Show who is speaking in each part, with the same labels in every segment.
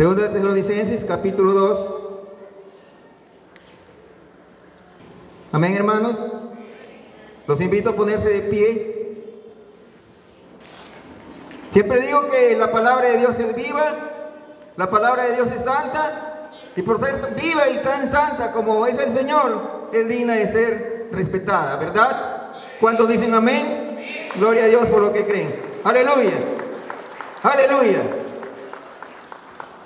Speaker 1: Segunda de Tesalonicenses, capítulo 2. Amén, hermanos. Los invito a ponerse de pie. Siempre digo que la palabra de Dios es viva, la palabra de Dios es santa, y por ser viva y tan santa como es el Señor, es digna de ser respetada, ¿verdad? ¿Cuántos dicen amén? Gloria a Dios por lo que creen. Aleluya. Aleluya.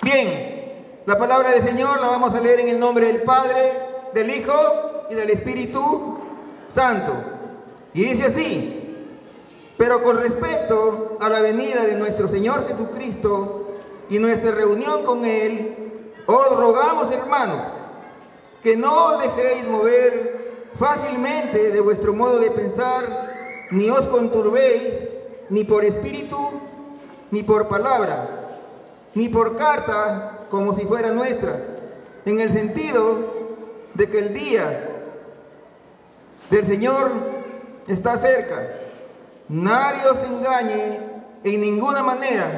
Speaker 1: Bien, la palabra del Señor la vamos a leer en el nombre del Padre, del Hijo y del Espíritu Santo. Y dice así: pero con respecto a la venida de nuestro Señor Jesucristo y nuestra reunión con Él, os rogamos, hermanos, que no os dejéis mover fácilmente de vuestro modo de pensar, ni os conturbéis, ni por espíritu, ni por palabra, ni por carta, como si fuera nuestra, en el sentido de que el día del Señor está cerca. Nadie os engañe en ninguna manera,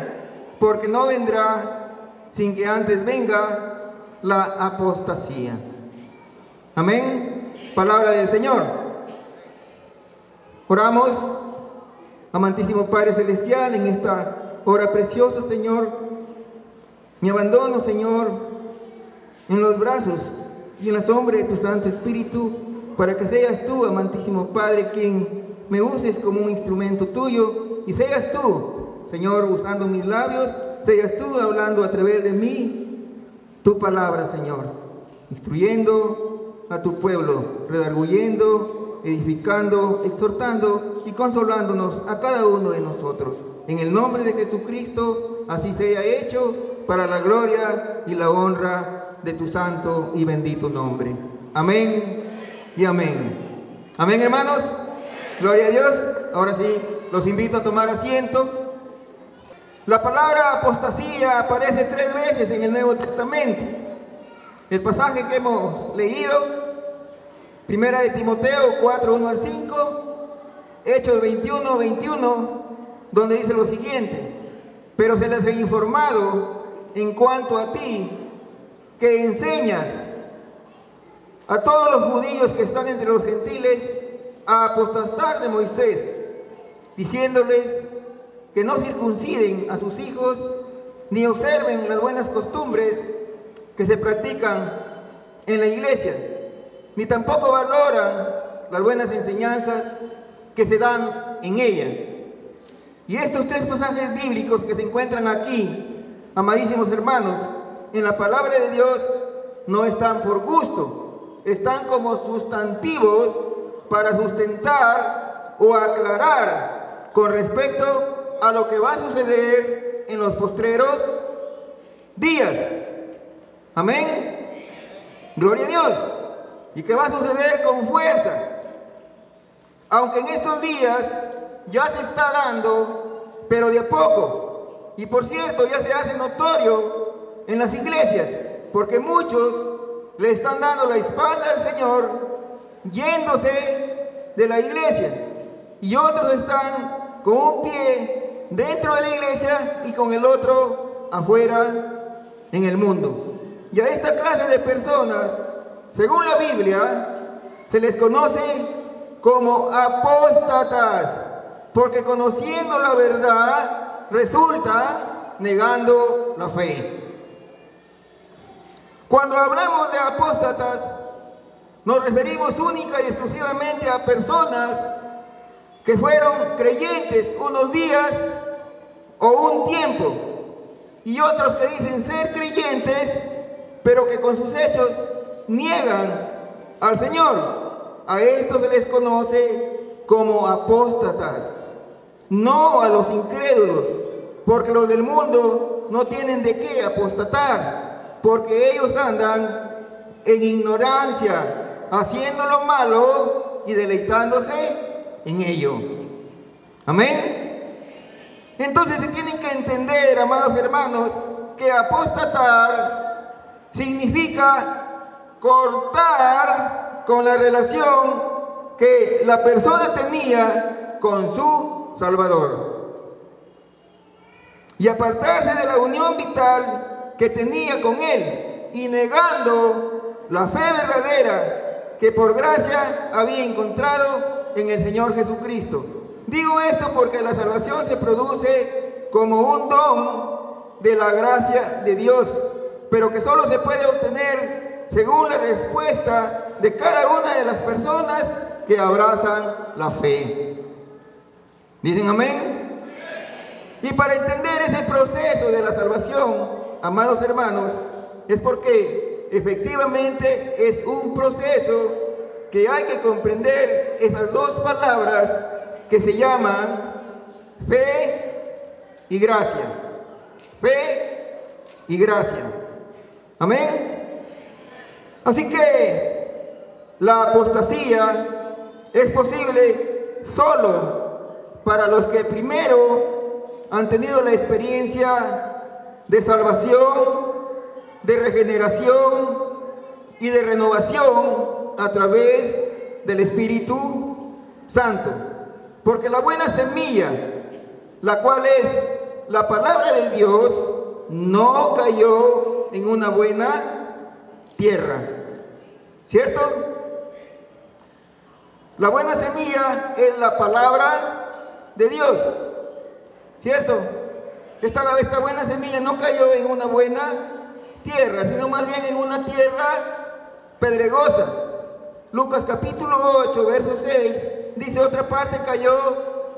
Speaker 1: porque no vendrá sin que antes venga la apostasía. Amén. Palabra del Señor. Oramos. Amantísimo Padre Celestial, en esta hora preciosa, Señor, me abandono, Señor, en los brazos y en la sombra de tu Santo Espíritu, para que seas tú, amantísimo Padre, quien me uses como un instrumento tuyo, y seas tú, Señor, usando mis labios, seas tú hablando a través de mí tu palabra, Señor, instruyendo a tu pueblo, redarguyendo, edificando, exhortando y consolándonos a cada uno de nosotros. En el nombre de Jesucristo, así sea hecho, para la gloria y la honra de tu santo y bendito nombre. Amén y amén. Amén, hermanos. Gloria a Dios. Ahora sí, los invito a tomar asiento. La palabra apostasía aparece 3 veces en el Nuevo Testamento. El pasaje que hemos leído, Primera de Timoteo 4, 1 al 5, Hechos 21, 21, donde dice lo siguiente: pero se les ha informado en cuanto a ti, que enseñas a todos los judíos que están entre los gentiles a apostatar de Moisés, diciéndoles que no circunciden a sus hijos, ni observen las buenas costumbres que se practican en la iglesia, ni tampoco valoran las buenas enseñanzas que se dan en ella. Y estos 3 pasajes bíblicos que se encuentran aquí, amadísimos hermanos, en la palabra de Dios, no están por gusto, están como sustantivos para sustentar o aclarar con respecto a lo que va a suceder en los postreros días. Amén. Gloria a Dios. Y que va a suceder con fuerza. Aunque en estos días ya se está dando, pero de a poco. Y por cierto, ya se hace notorio en las iglesias, porque muchos le están dando la espalda al Señor, yéndose de la iglesia, y otros están con un pie dentro de la iglesia y con el otro afuera en el mundo. Y a esta clase de personas, según la Biblia, se les conoce como apóstatas, porque conociendo la verdad resulta negando la fe. Cuando hablamos de apóstatas, nos referimos única y exclusivamente a personas que fueron creyentes unos días o un tiempo, y otros que dicen ser creyentes, pero que con sus hechos niegan al Señor. A estos se les conoce como apóstatas. No a los incrédulos, porque los del mundo no tienen de qué apostatar, porque ellos andan en ignorancia, haciendo lo malo y deleitándose en ello. Amén. Entonces se tienen que entender, amados hermanos, que apostatar significa cortar con la relación que la persona tenía con su Salvador, y apartarse de la unión vital que tenía con Él y negando la fe verdadera que por gracia había encontrado en el Señor Jesucristo. Digo esto porque la salvación se produce como un don de la gracia de Dios, pero que solo se puede obtener según la respuesta de cada una de las personas que abrazan la fe. ¿Dicen amén? Y para entender ese proceso de la salvación, amados hermanos, es porque efectivamente es un proceso que hay que comprender esas dos palabras que se llaman fe y gracia. Fe y gracia. Amén. Así que la apostasía es posible solo para los que primero han tenido la experiencia de salvación, de regeneración y de renovación a través del Espíritu Santo. Porque la buena semilla, la cual es la palabra de Dios, no cayó en una buena tierra. ¿Cierto? La buena semilla es la palabra de Dios. ¿Cierto? Esta buena semilla no cayó en una buena tierra, sino más bien en una tierra pedregosa. Lucas capítulo 8, verso 6, dice: otra parte cayó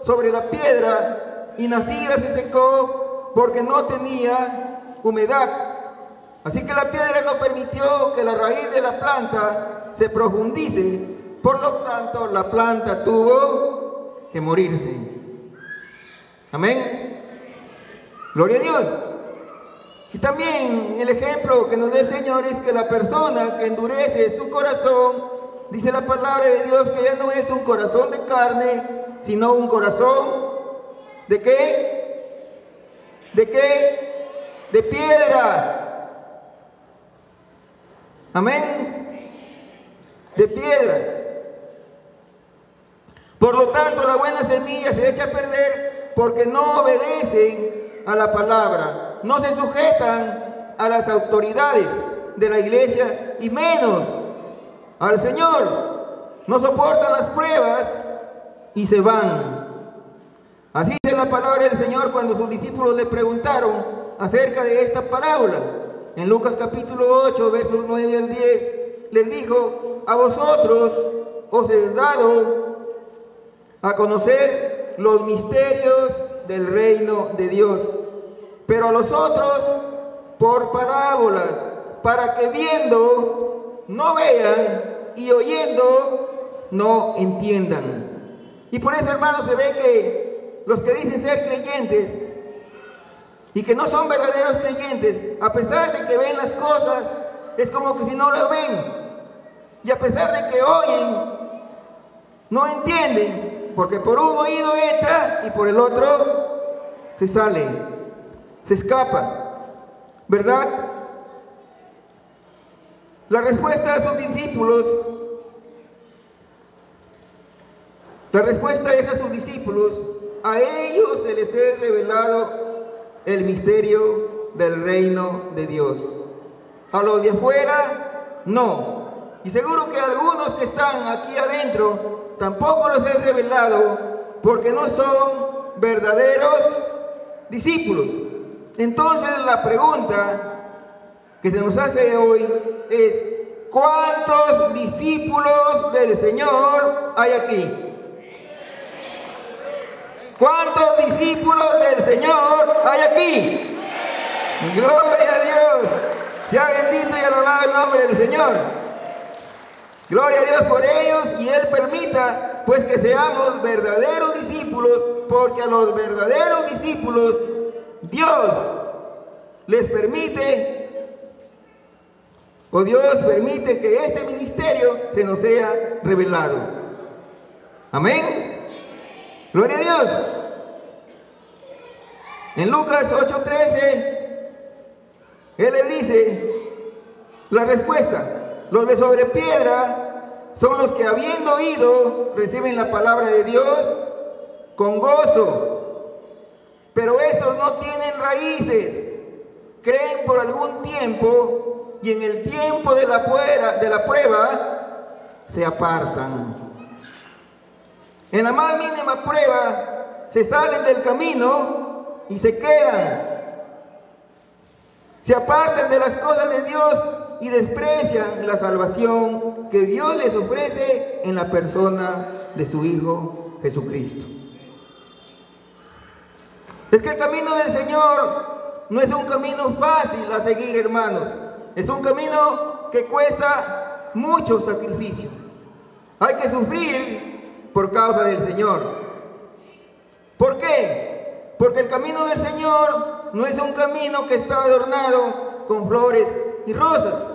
Speaker 1: sobre la piedra y nacida se secó porque no tenía humedad. Así que la piedra no permitió que la raíz de la planta se profundice, por lo tanto la planta tuvo que morirse. Amén. Gloria a Dios. Y también el ejemplo que nos da el Señor es que la persona que endurece su corazón, dice la palabra de Dios que ya no es un corazón de carne, sino un corazón ¿de qué? ¿De qué? De piedra. Amén. De piedra. Por lo tanto, la buena semilla se echa a perder porque no obedecen a la palabra, no se sujetan a las autoridades de la iglesia y menos al Señor, no soportan las pruebas y se van. Así dice la palabra del Señor cuando sus discípulos le preguntaron acerca de esta parábola. En Lucas capítulo 8, versos 9 al 10, les dijo: a vosotros os he dado a conocer los misterios del reino de Dios, pero a los otros por parábolas, para que viendo no vean y oyendo no entiendan. Y por eso, hermanos, se ve que los que dicen ser creyentes y que no son verdaderos creyentes, a pesar de que ven las cosas, es como que si no las ven. Y a pesar de que oyen, no entienden, porque por un oído entra y por el otro se sale, se escapa, ¿verdad? La respuesta a sus discípulos, a ellos se les ha revelado el misterio del reino de Dios. A los de afuera, no. Y seguro que algunos que están aquí adentro tampoco los he revelado porque no son verdaderos discípulos. Entonces la pregunta que se nos hace hoy es: ¿cuántos discípulos del Señor hay aquí? ¿Cuántos discípulos del Señor hay aquí? Gloria a Dios. Sea bendito y alabado el nombre del Señor. Gloria a Dios por ellos, y Él permita pues que seamos verdaderos discípulos, porque a los verdaderos discípulos Dios les permite, o Dios permite que este ministerio se nos sea revelado. Amén. Gloria a Dios. En Lucas 8:13, Él les dice la respuesta: los de sobre piedra son los que, habiendo oído, reciben la palabra de Dios con gozo, pero estos no tienen raíces, creen por algún tiempo y en el tiempo de la prueba se apartan. En la más mínima prueba se salen del camino y se quedan. Se apartan de las cosas de Dios y desprecian la salvación que Dios les ofrece en la persona de su Hijo Jesucristo. Es que el camino del Señor no es un camino fácil a seguir, hermanos. Es un camino que cuesta mucho sacrificio. Hay que sufrir por causa del Señor. ¿Por qué? Porque el camino del Señor no es un camino que está adornado con flores y rosas.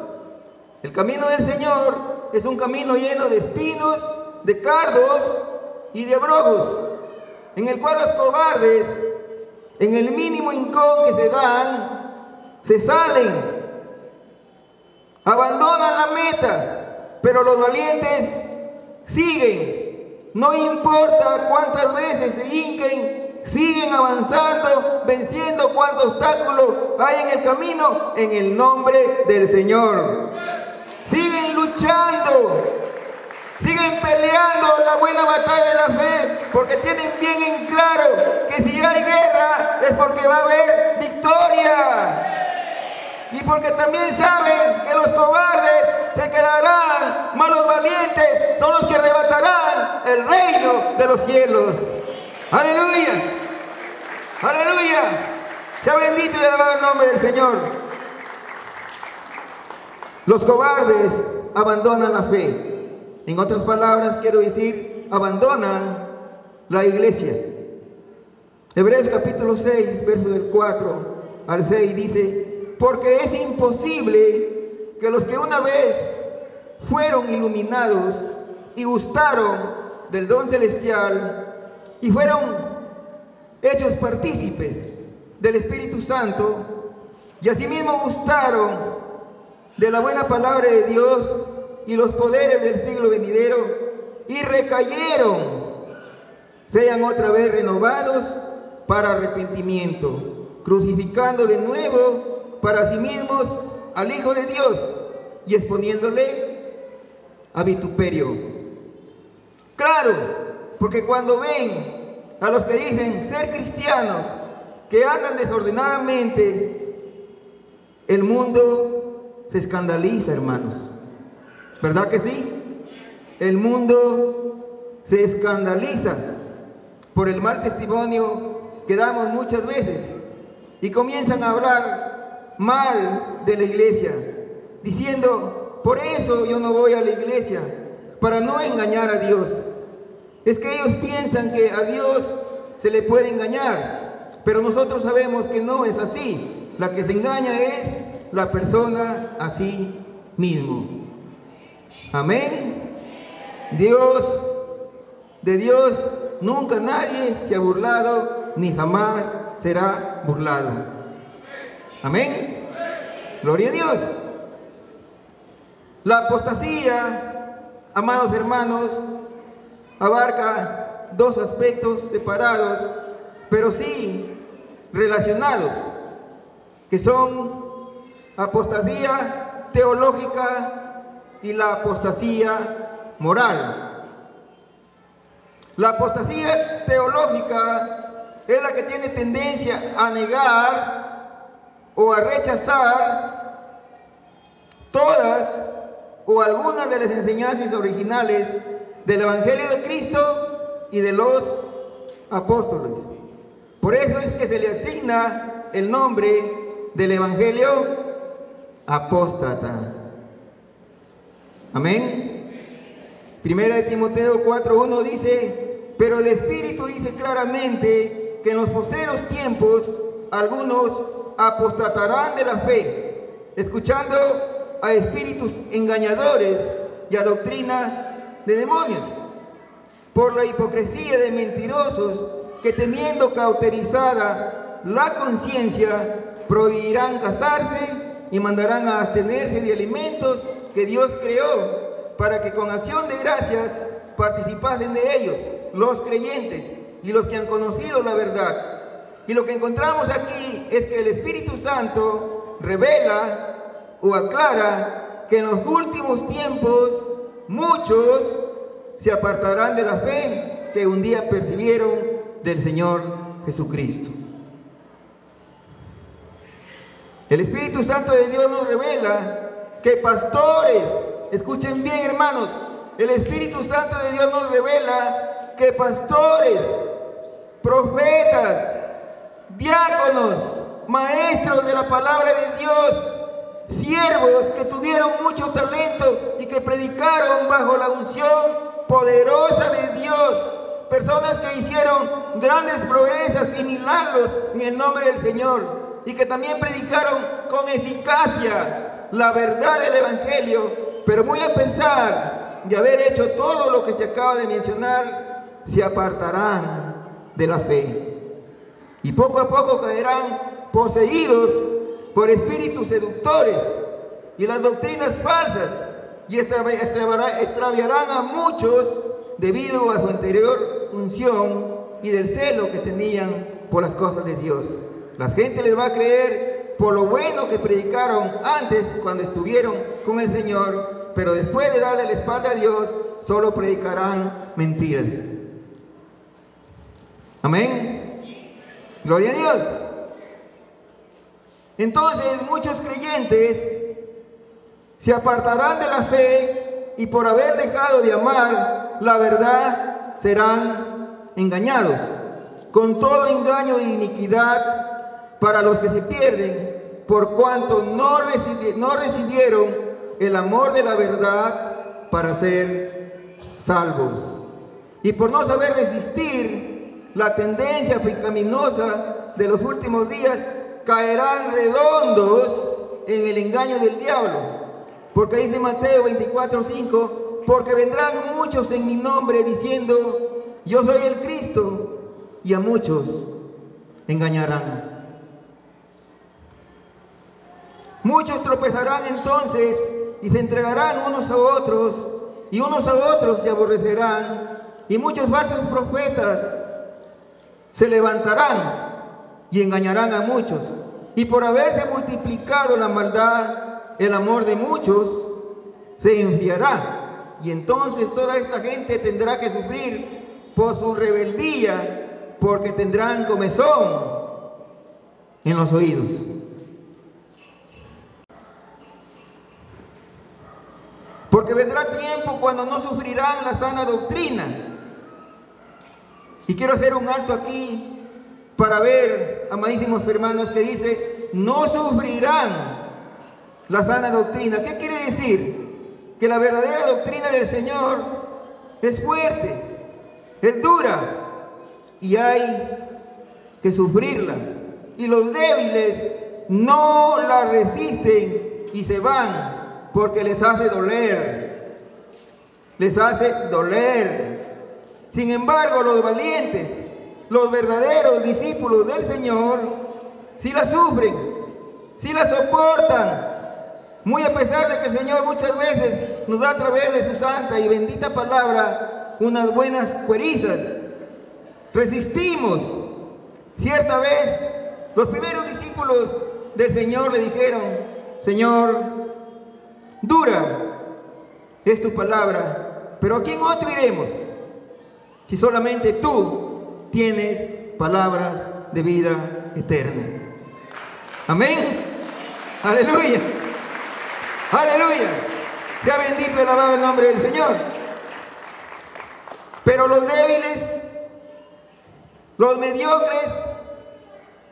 Speaker 1: El camino del Señor es un camino lleno de espinos, de cardos y de abrojos, en el cual los cobardes, en el mínimo hincón que se dan, se salen, abandonan la meta, pero los valientes siguen. No importa cuántas veces se hinquen, siguen avanzando, venciendo cuántos obstáculos hay en el camino, en el nombre del Señor. Siguen luchando, siguen peleando la buena batalla de la fe, porque tienen bien en claro que si hay guerra es porque va a haber victoria. Y porque también saben que los cobardes se quedarán, mas los valientes son los que arrebatarán el reino de los cielos. ¡Aleluya! ¡Aleluya! Sea bendito y alabado el nombre del Señor. Los cobardes abandonan la fe. En otras palabras, quiero decir, abandonan la iglesia. Hebreos capítulo 6, verso del 4 al 6 dice: porque es imposible que los que una vez fueron iluminados y gustaron del don celestial y fueron hechos partícipes del Espíritu Santo y asimismo gustaron de la buena palabra de Dios y los poderes del siglo venidero y recayeron, sean otra vez renovados para arrepentimiento, crucificando de nuevo para sí mismos al Hijo de Dios y exponiéndole a vituperio. Claro, porque cuando ven a los que dicen ser cristianos, que andan desordenadamente, el mundo se escandaliza, hermanos. ¿Verdad que sí? El mundo se escandaliza por el mal testimonio que damos muchas veces y comienzan a hablar mal de la iglesia, diciendo: por eso yo no voy a la iglesia, para no engañar a Dios. Es que ellos piensan que a Dios se le puede engañar, pero nosotros sabemos que no es así. La que se engaña es la persona a sí mismo. Amén. De Dios nunca nadie se ha burlado, ni jamás será burlado. Amén. Gloria a Dios. La apostasía, amados hermanos, abarca dos aspectos separados, pero sí relacionados, que son apostasía teológica y la apostasía moral. La apostasía teológica es la que tiene tendencia a negar o a rechazar todas o algunas de las enseñanzas originales del Evangelio de Cristo y de los apóstoles. Por eso es que se le asigna el nombre del Evangelio apóstata. Amén. Primera de Timoteo 4:1 dice: pero el Espíritu dice claramente que en los postreros tiempos algunos apostatarán de la fe, escuchando a espíritus engañadores y a doctrina de demonios, por la hipocresía de mentirosos que, teniendo cauterizada la conciencia, prohibirán casarse y mandarán a abstenerse de alimentos que Dios creó, para que con acción de gracias participasen de ellos los creyentes y los que han conocido la verdad. Y lo que encontramos aquí es que el Espíritu Santo revela o aclara que en los últimos tiempos muchos se apartarán de la fe que un día percibieron del Señor Jesucristo. El Espíritu Santo de Dios nos revela que pastores, escuchen bien hermanos, el Espíritu Santo de Dios nos revela que pastores, profetas, diáconos, maestros de la palabra de Dios, siervos que tuvieron mucho talento y que predicaron bajo la unción poderosa de Dios, personas que hicieron grandes proezas y milagros en el nombre del Señor y que también predicaron con eficacia la verdad del Evangelio, pero muy a pesar de haber hecho todo lo que se acaba de mencionar, se apartarán de la fe y poco a poco caerán poseídos por espíritus seductores y las doctrinas falsas, y extraviarán a muchos debido a su anterior unción y del celo que tenían por las cosas de Dios. La gente les va a creer por lo bueno que predicaron antes cuando estuvieron con el Señor, pero después de darle la espalda a Dios, solo predicarán mentiras. Amén. Gloria a Dios. Entonces muchos creyentes se apartarán de la fe y por haber dejado de amar la verdad serán engañados con todo engaño e iniquidad para los que se pierden, por cuanto no recibieron el amor de la verdad para ser salvos, y por no saber resistir la tendencia pecaminosa de los últimos días, caerán redondos en el engaño del diablo, porque dice Mateo 24:5, porque vendrán muchos en mi nombre diciendo, yo soy el Cristo, y a muchos engañarán. Muchos tropezarán entonces y se entregarán unos a otros, y unos a otros se aborrecerán, y muchos falsos profetas se levantarán y engañarán a muchos. Y por haberse multiplicado la maldad, el amor de muchos se enfriará. Y entonces toda esta gente tendrá que sufrir por su rebeldía, porque tendrán comezón en los oídos. Porque vendrá tiempo cuando no sufrirán la sana doctrina. Y quiero hacer un alto aquí para ver, amadísimos hermanos, que dice, no sufrirán la sana doctrina. ¿Qué quiere decir? Que la verdadera doctrina del Señor es fuerte, es dura, y hay que sufrirla. Y los débiles no la resisten y se van, porque les hace doler. Les hace doler. Sin embargo, los valientes, los verdaderos discípulos del Señor, si la sufren, si la soportan, muy a pesar de que el Señor muchas veces nos da a través de su santa y bendita palabra unas buenas cuerizas. Resistimos. Cierta vez, los primeros discípulos del Señor le dijeron, Señor, dura es tu palabra, pero ¿a quién otro iremos? Si solamente tú tienes palabras de vida eterna. Amén. Aleluya. Aleluya. Sea bendito y alabado el nombre del Señor. Pero los débiles, los mediocres,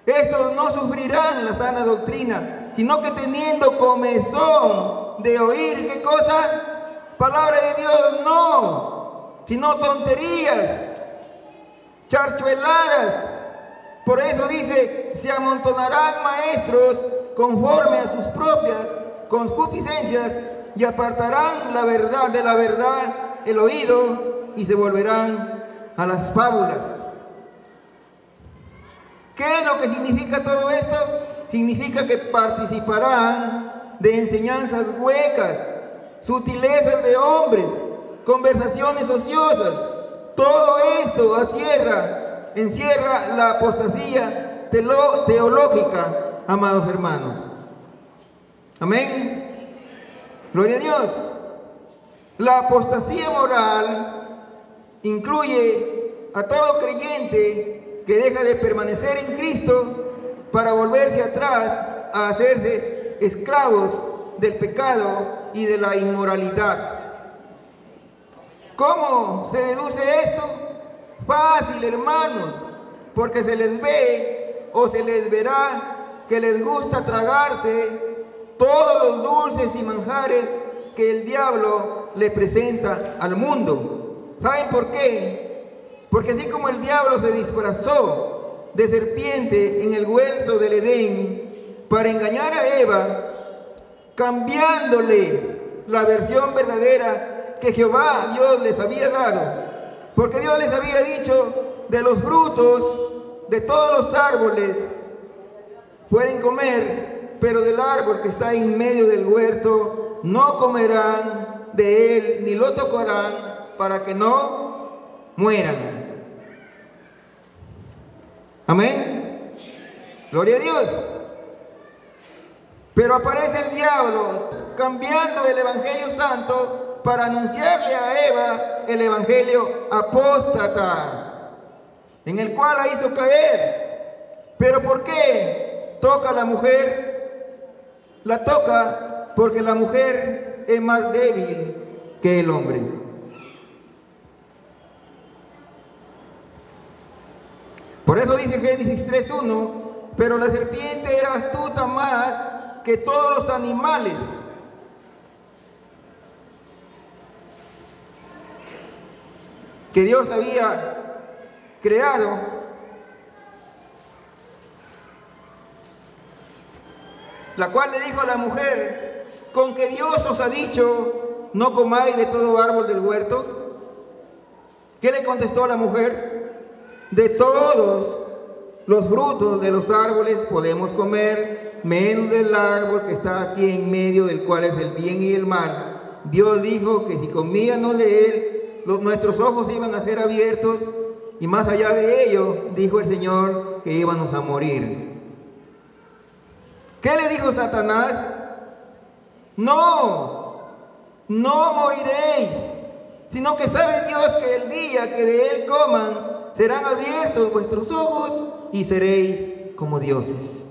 Speaker 1: estos no sufrirán la sana doctrina, sino que teniendo comezón de oír, ¿qué cosa? Palabra de Dios, no, sino tonterías, charchueladas. Por eso dice, se amontonarán maestros conforme a sus propias concupiscencias y apartarán la verdad de la verdad, el oído, y se volverán a las fábulas. ¿Qué es lo que significa todo esto? Significa que participarán de enseñanzas huecas, sutilezas de hombres, conversaciones ociosas. Todo esto encierra la apostasía teológica, amados hermanos. Amén. Gloria a Dios. La apostasía moral incluye a todo creyente que deja de permanecer en Cristo para volverse atrás a hacerse esclavos del pecado y de la inmoralidad. ¿Cómo se deduce esto? Fácil, hermanos, porque se les ve o se les verá que les gusta tragarse todos los dulces y manjares que el diablo le presenta al mundo. ¿Saben por qué? Porque así como el diablo se disfrazó de serpiente en el huerto del Edén para engañar a Eva, cambiándole la versión verdadera que Jehová Dios les había dado, porque Dios les había dicho: de los frutos de todos los árboles pueden comer, pero del árbol que está en medio del huerto no comerán de él ni lo tocarán, para que no mueran. Amén. Gloria a Dios. Pero aparece el diablo cambiando el Evangelio Santo para anunciarle a Eva el Evangelio apóstata, en el cual la hizo caer. ¿Pero por qué toca a la mujer? La toca porque la mujer es más débil que el hombre. Por eso dice Génesis 3:1, pero la serpiente era astuta más que todos los animales que Dios había creado, la cual le dijo a la mujer: ¿con que Dios os ha dicho, no comáis de todo árbol del huerto? ¿Qué le contestó a la mujer? De todos los frutos de los árboles podemos comer, menos del árbol que está aquí en medio, del cual es el bien y el mal. Dios dijo que si comíamos de él, nuestros ojos iban a ser abiertos, y más allá de ello, dijo el Señor, que íbamos a morir. ¿Qué le dijo Satanás? No moriréis, sino que sabe Dios que el día que de él coman, serán abiertos vuestros ojos y seréis como dioses.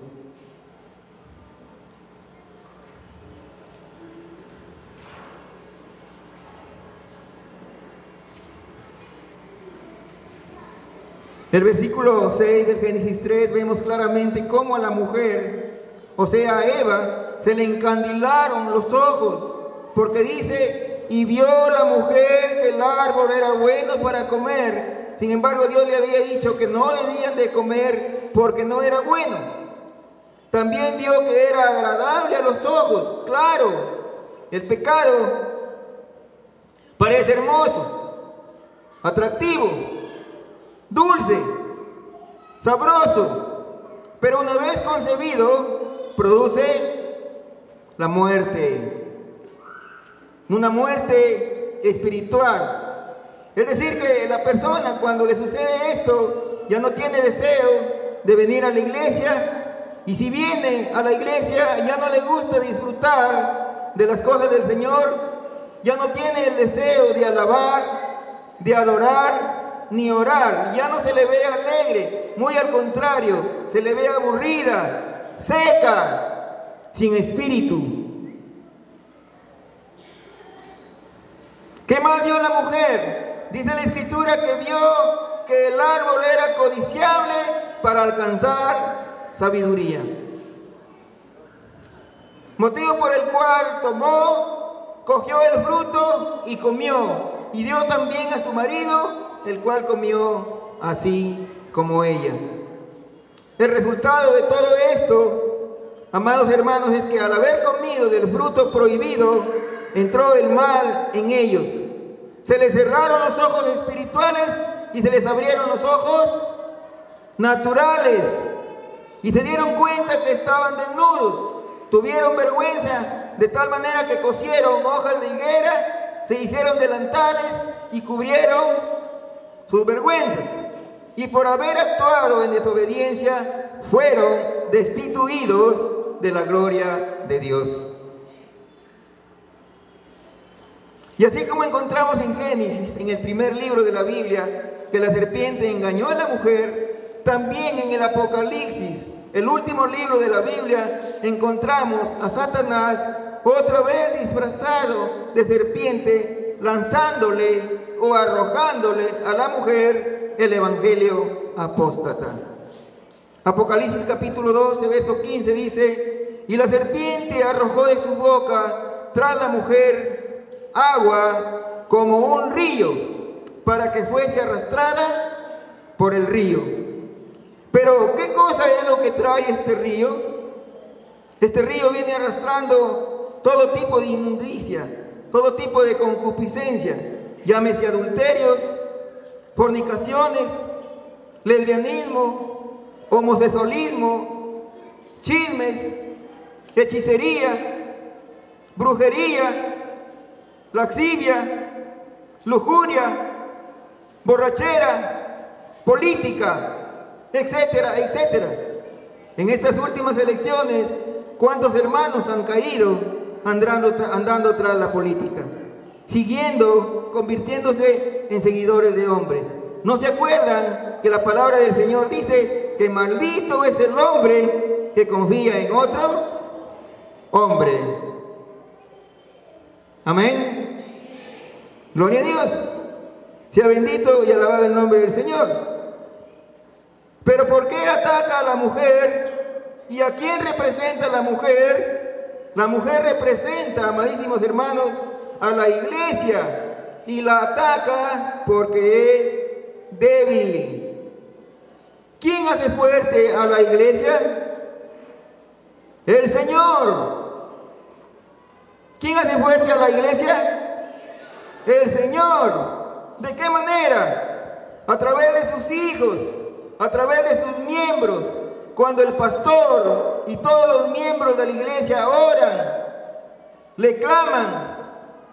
Speaker 1: El versículo 6 del Génesis 3 vemos claramente cómo a la mujer, o sea a Eva, se le encandilaron los ojos, porque dice: y vio la mujer que el árbol era bueno para comer. Sin embargo, Dios le había dicho que no debían de comer porque no era bueno. También vio que era agradable a los ojos. Claro, el pecado parece hermoso, atractivo, dulce, sabroso, pero una vez concebido produce la muerte, una muerte espiritual. Es decir, que la persona, cuando le sucede esto, ya no tiene deseo de venir a la iglesia, y si viene a la iglesia ya no le gusta disfrutar de las cosas del Señor, ya no tiene el deseo de alabar, de adorar, ni orar, ya no se le ve alegre, muy al contrario, se le ve aburrida, seca, sin espíritu. ¿Qué más vio la mujer? Dice la Escritura que vio que el árbol era codiciable para alcanzar sabiduría, motivo por el cual tomó, cogió el fruto y comió, y dio también a su marido, el cual comió así como ella. El resultado de todo esto, amados hermanos, es que al haber comido del fruto prohibido, entró el mal en ellos. Se les cerraron los ojos espirituales y se les abrieron los ojos naturales, y se dieron cuenta que estaban desnudos. Tuvieron vergüenza de tal manera que cosieron hojas de higuera, se hicieron delantales y cubrieron sus vergüenzas, y por haber actuado en desobediencia fueron destituidos de la gloria de Dios. Y así como encontramos en Génesis, en el primer libro de la Biblia, que la serpiente engañó a la mujer, también en el Apocalipsis, el último libro de la Biblia, encontramos a Satanás otra vez disfrazado de serpiente, lanzándole o arrojándole a la mujer el evangelio apóstata. Apocalipsis capítulo 12, verso 15 dice: y la serpiente arrojó de su boca tras la mujer agua como un río, para que fuese arrastrada por el río. Pero ¿qué cosa es lo que trae este río? Este río viene arrastrando todo tipo de inmundicia, todo tipo de concupiscencia, llámese adulterios, fornicaciones, lesbianismo, homosexualismo, chismes, hechicería, brujería, lascivia, lujuria, borrachera, política, etcétera, etcétera. En estas últimas elecciones, ¿cuántos hermanos han caído andando tras la política? Siguiendo, convirtiéndose en seguidores de hombres. ¿No se acuerdan que la palabra del Señor dice que maldito es el hombre que confía en otro hombre? Amén. Gloria a Dios. Sea bendito y alabado el nombre del Señor. Pero ¿por qué ataca a la mujer? ¿Y a quién representa la mujer? La mujer representa, amadísimos hermanos, a la iglesia, y la ataca porque es débil. ¿Quién hace fuerte a la iglesia? El Señor. ¿Quién hace fuerte a la iglesia? El Señor. ¿De qué manera? A través de sus hijos, a través de sus miembros. Cuando el pastor y todos los miembros de la iglesia oran, le claman,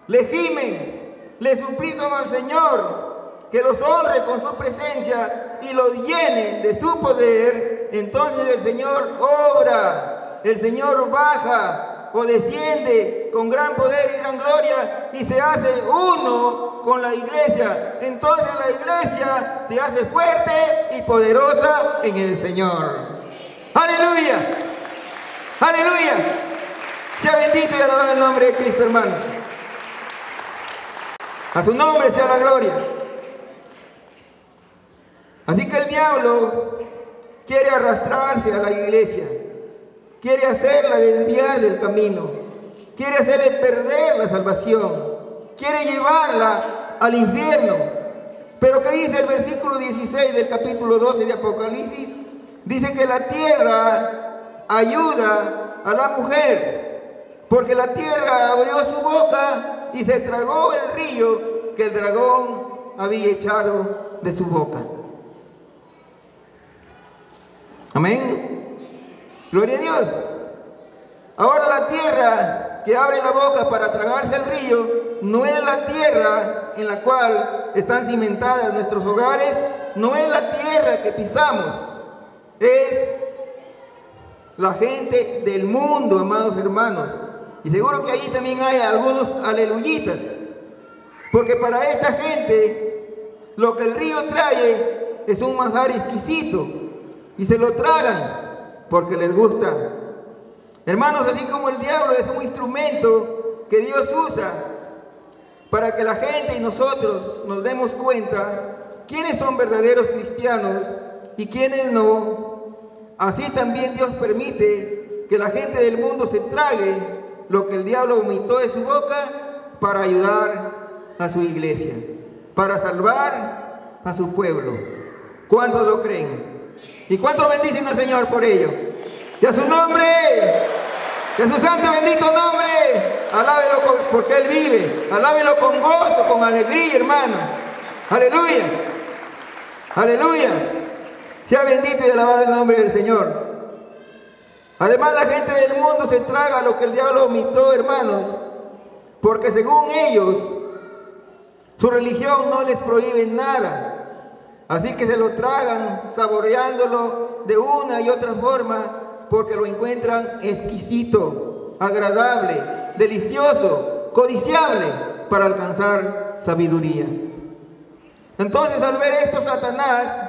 Speaker 1: le gimen, le suplican al Señor que los honre con su presencia y los llene de su poder, entonces el Señor obra, el Señor baja o desciende con gran poder y gran gloria y se hace uno con la iglesia. Entonces la iglesia se hace fuerte y poderosa en el Señor. ¡Aleluya! ¡Aleluya! Sea bendito y alabado el nombre de Cristo, hermanos. A su nombre sea la gloria. Así que el diablo quiere arrastrarse a la iglesia, quiere hacerla desviar del camino, quiere hacerle perder la salvación, quiere llevarla al infierno. Pero ¿qué dice el versículo 16 del capítulo 12 de Apocalipsis? Dice que la tierra ayuda a la mujer, porque la tierra abrió su boca y se tragó el río que el dragón había echado de su boca. Amén. Gloria a Dios. Ahora la tierra que abre la boca para tragarse el río no es la tierra en la cual están cimentadas nuestros hogares, no es la tierra que pisamos, es la gente del mundo, amados hermanos. Y seguro que allí también hay algunos aleluyitas, porque para esta gente lo que el río trae es un manjar exquisito y se lo tragan porque les gusta. Hermanos, así como el diablo es un instrumento que Dios usa para que la gente y nosotros nos demos cuenta quiénes son verdaderos cristianos y quiénes no, así también Dios permite que la gente del mundo se trague lo que el diablo vomitó de su boca para ayudar a su iglesia, para salvar a su pueblo. ¿Cuántos lo creen? ¿Y cuántos bendicen al Señor por ello? Y a su nombre, y a su santo bendito nombre, alábelo porque Él vive, alábelo con gozo, con alegría, hermano. Aleluya, aleluya. Sea bendito y alabado el nombre del Señor. Además, la gente del mundo se traga lo que el diablo vomitó, hermanos, porque según ellos, su religión no les prohíbe nada. Así que se lo tragan saboreándolo de una y otra forma porque lo encuentran exquisito, agradable, delicioso, codiciable, para alcanzar sabiduría. Entonces, al ver esto, Satanás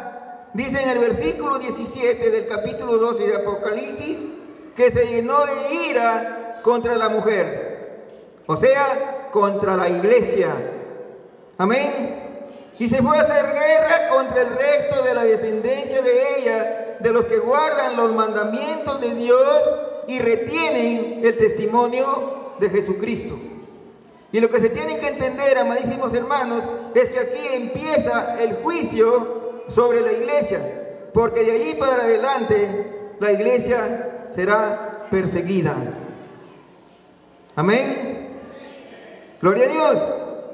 Speaker 1: dice en el versículo 17 del capítulo 12 de Apocalipsis que se llenó de ira contra la mujer, o sea, contra la iglesia. Amén. Y se fue a hacer guerra contra el resto de la descendencia de ella, de los que guardan los mandamientos de Dios y retienen el testimonio de Jesucristo. Y lo que se tiene que entender, amadísimos hermanos, es que aquí empieza el juicio sobre la iglesia, porque de allí para adelante la iglesia será perseguida. Amén. Gloria a Dios.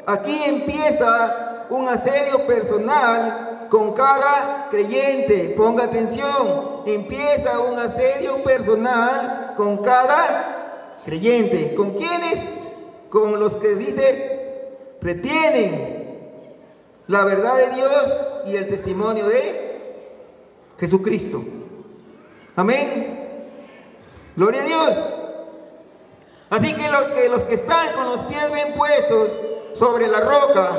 Speaker 1: Aquí empieza un asedio personal con cada creyente. Ponga atención. Empieza un asedio personal con cada creyente. ¿Con quiénes? Con los que dice retienen la verdad de Dios y el testimonio de Jesucristo. Amén. Gloria a Dios. Así que los que están con los pies bien puestos sobre la roca,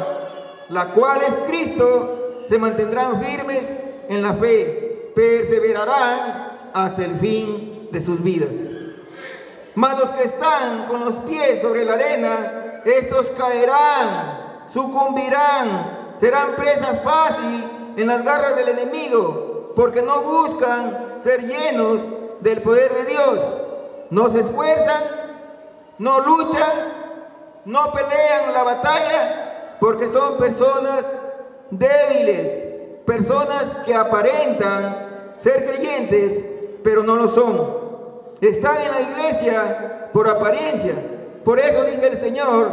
Speaker 1: la cual es Cristo, se mantendrán firmes en la fe, perseverarán hasta el fin de sus vidas. Mas los que están con los pies sobre la arena, estos caerán, sucumbirán, serán presa fácil en las garras del enemigo, porque no buscan ser llenos del poder de Dios, no se esfuerzan, no luchan, no pelean la batalla, porque son personas débiles, personas que aparentan ser creyentes, pero no lo son. Están en la iglesia por apariencia. Por eso dice el Señor,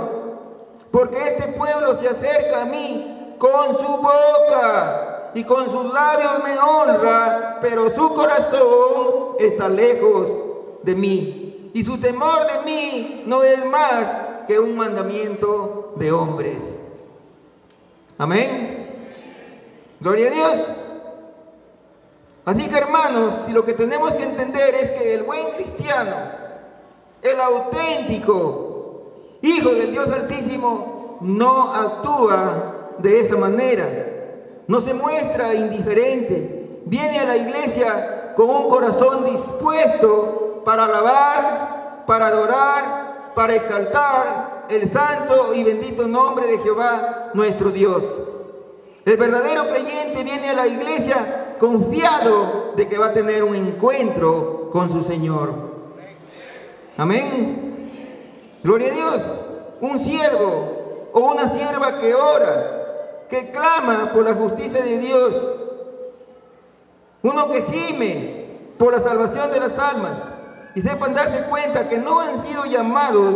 Speaker 1: porque este pueblo se acerca a mí con su boca y con sus labios me honra, pero su corazón está lejos de mí. Y su temor de mí no es más que un mandamiento de hombres. Amén. Gloria a Dios. Así que, hermanos, si lo que tenemos que entender es que el buen cristiano, el auténtico Hijo del Dios Altísimo, no actúa de esa manera, no se muestra indiferente, viene a la iglesia con un corazón dispuesto para alabar, para adorar, para exaltar el santo y bendito nombre de Jehová nuestro Dios. El verdadero creyente viene a la iglesia confiado de que va a tener un encuentro con su Señor. Amén. Gloria a Dios. Un siervo o una sierva que ora, que clama por la justicia de Dios, uno que gime por la salvación de las almas, y sepan darse cuenta que no han sido llamados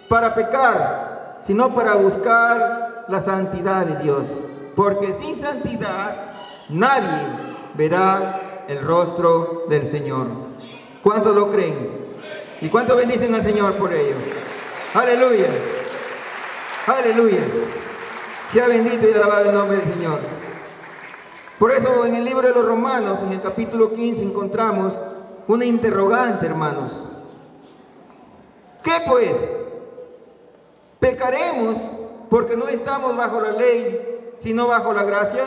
Speaker 1: para pecar, sino para buscar la santidad de Dios, porque sin santidad nadie verá el rostro del Señor. ¿Cuántos lo creen? ¿Y cuántos bendicen al Señor por ello? Aleluya, aleluya. Sea bendito y alabado el nombre del Señor. Por eso en el libro de los Romanos, en el capítulo 15, encontramos una interrogante, hermanos. ¿Qué pues? ¿Pecaremos porque no estamos bajo la ley, sino bajo la gracia?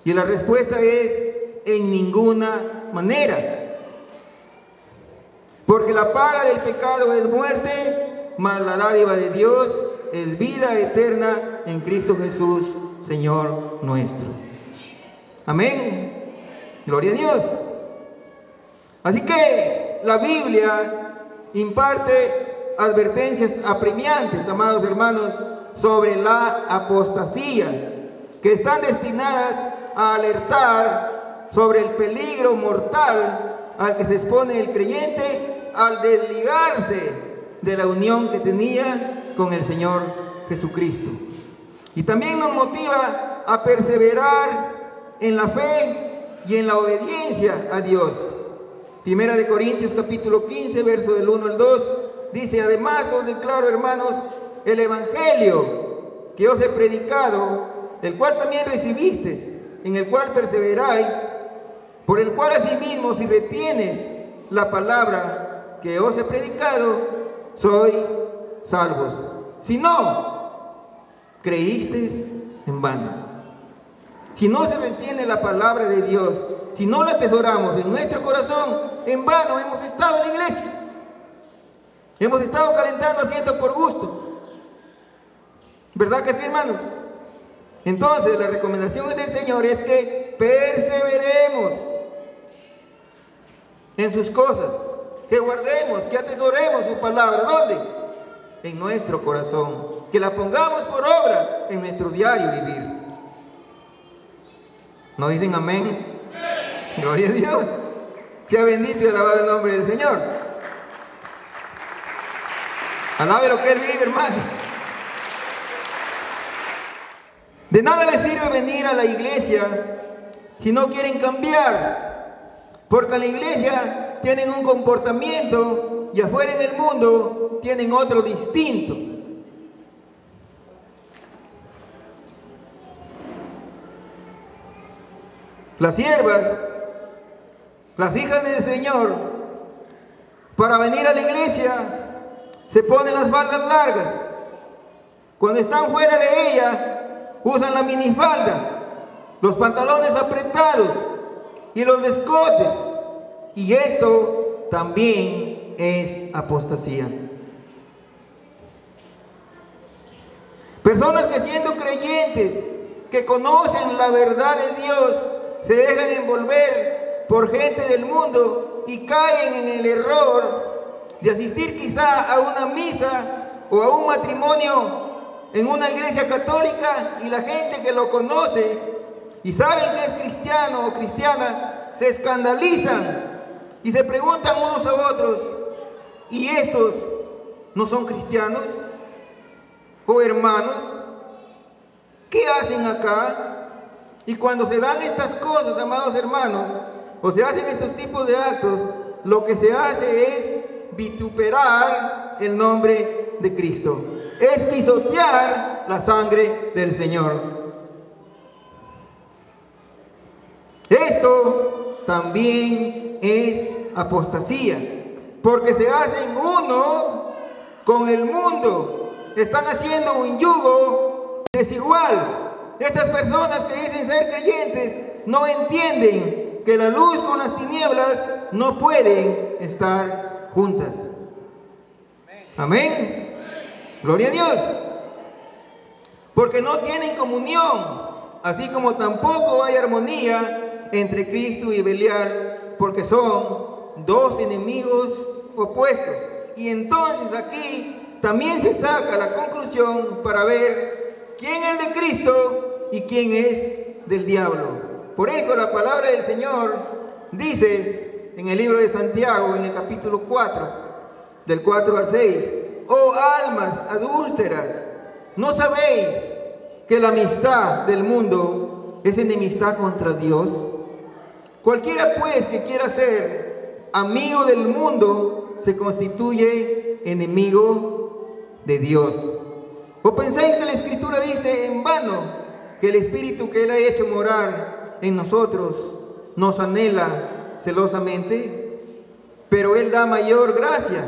Speaker 1: Y la respuesta es: en ninguna manera. Porque la paga del pecado es muerte, mas la dádiva de Dios es vida eterna en Cristo Jesús, Señor nuestro. Amén. Gloria a Dios. Así que la Biblia imparte advertencias apremiantes, amados hermanos, sobre la apostasía, que están destinadas a alertar sobre el peligro mortal al que se expone el creyente al desligarse de la unión que tenía con el Señor Jesucristo. Y también nos motiva a perseverar en la fe y en la obediencia a Dios. Primera de Corintios capítulo 15, verso del 1 al 2, dice: además os declaro, hermanos, el evangelio que os he predicado, el cual también recibisteis, en el cual perseveráis, por el cual asimismo, si retienes la palabra que os he predicado, sois salvos. Si no, creísteis en vano. Si no se retiene la palabra de Dios, si no la atesoramos en nuestro corazón, en vano hemos estado en la iglesia. Hemos estado calentando asientos por gusto. ¿Verdad que sí, hermanos? Entonces, la recomendación del Señor es que perseveremos en sus cosas, que guardemos, que atesoremos su palabra. ¿Dónde? En nuestro corazón. Que la pongamos por obra en nuestro diario vivir. ¿No dicen amén? Gloria a Dios. Sea bendito y alabado el nombre del Señor. Alabe lo que Él vive, hermano. De nada les sirve venir a la iglesia si no quieren cambiar, porque en la iglesia tienen un comportamiento y afuera en el mundo tienen otro distinto. Las siervas, las hijas del Señor, para venir a la iglesia se ponen las faldas largas. Cuando están fuera de ella, usan la minifalda, los pantalones apretados y los escotes. Y esto también es apostasía. Personas que siendo creyentes, que conocen la verdad de Dios, se dejan envolver por gente del mundo y caen en el error de asistir quizá a una misa o a un matrimonio en una iglesia católica, y la gente que lo conoce y saben que es cristiano o cristiana se escandalizan y se preguntan unos a otros: ¿y estos no son cristianos o hermanos? ¿Qué hacen acá? Y cuando se dan estas cosas, amados hermanos, o se hacen estos tipos de actos, lo que se hace es vituperar el nombre de Cristo. Es pisotear la sangre del Señor. Esto también es apostasía, porque se hacen uno con el mundo. Están haciendo un yugo desigual. Estas personas que dicen ser creyentes no entienden que la luz con las tinieblas no pueden estar juntas. Amén. Gloria a Dios. Porque no tienen comunión, así como tampoco hay armonía entre Cristo y Belial, porque son dos enemigos opuestos. Y entonces aquí también se saca la conclusión para ver quién es de Cristo y quién es del diablo. Por eso la palabra del Señor dice en el libro de Santiago, en el capítulo 4, del 4 al 6: oh almas adúlteras, ¿no sabéis que la amistad del mundo es enemistad contra Dios? Cualquiera pues que quiera ser amigo del mundo se constituye enemigo de Dios. ¿O pensáis que la Escritura dice en vano que el Espíritu que Él ha hecho morar en nosotros nos anhela celosamente? Pero Él da mayor gracia.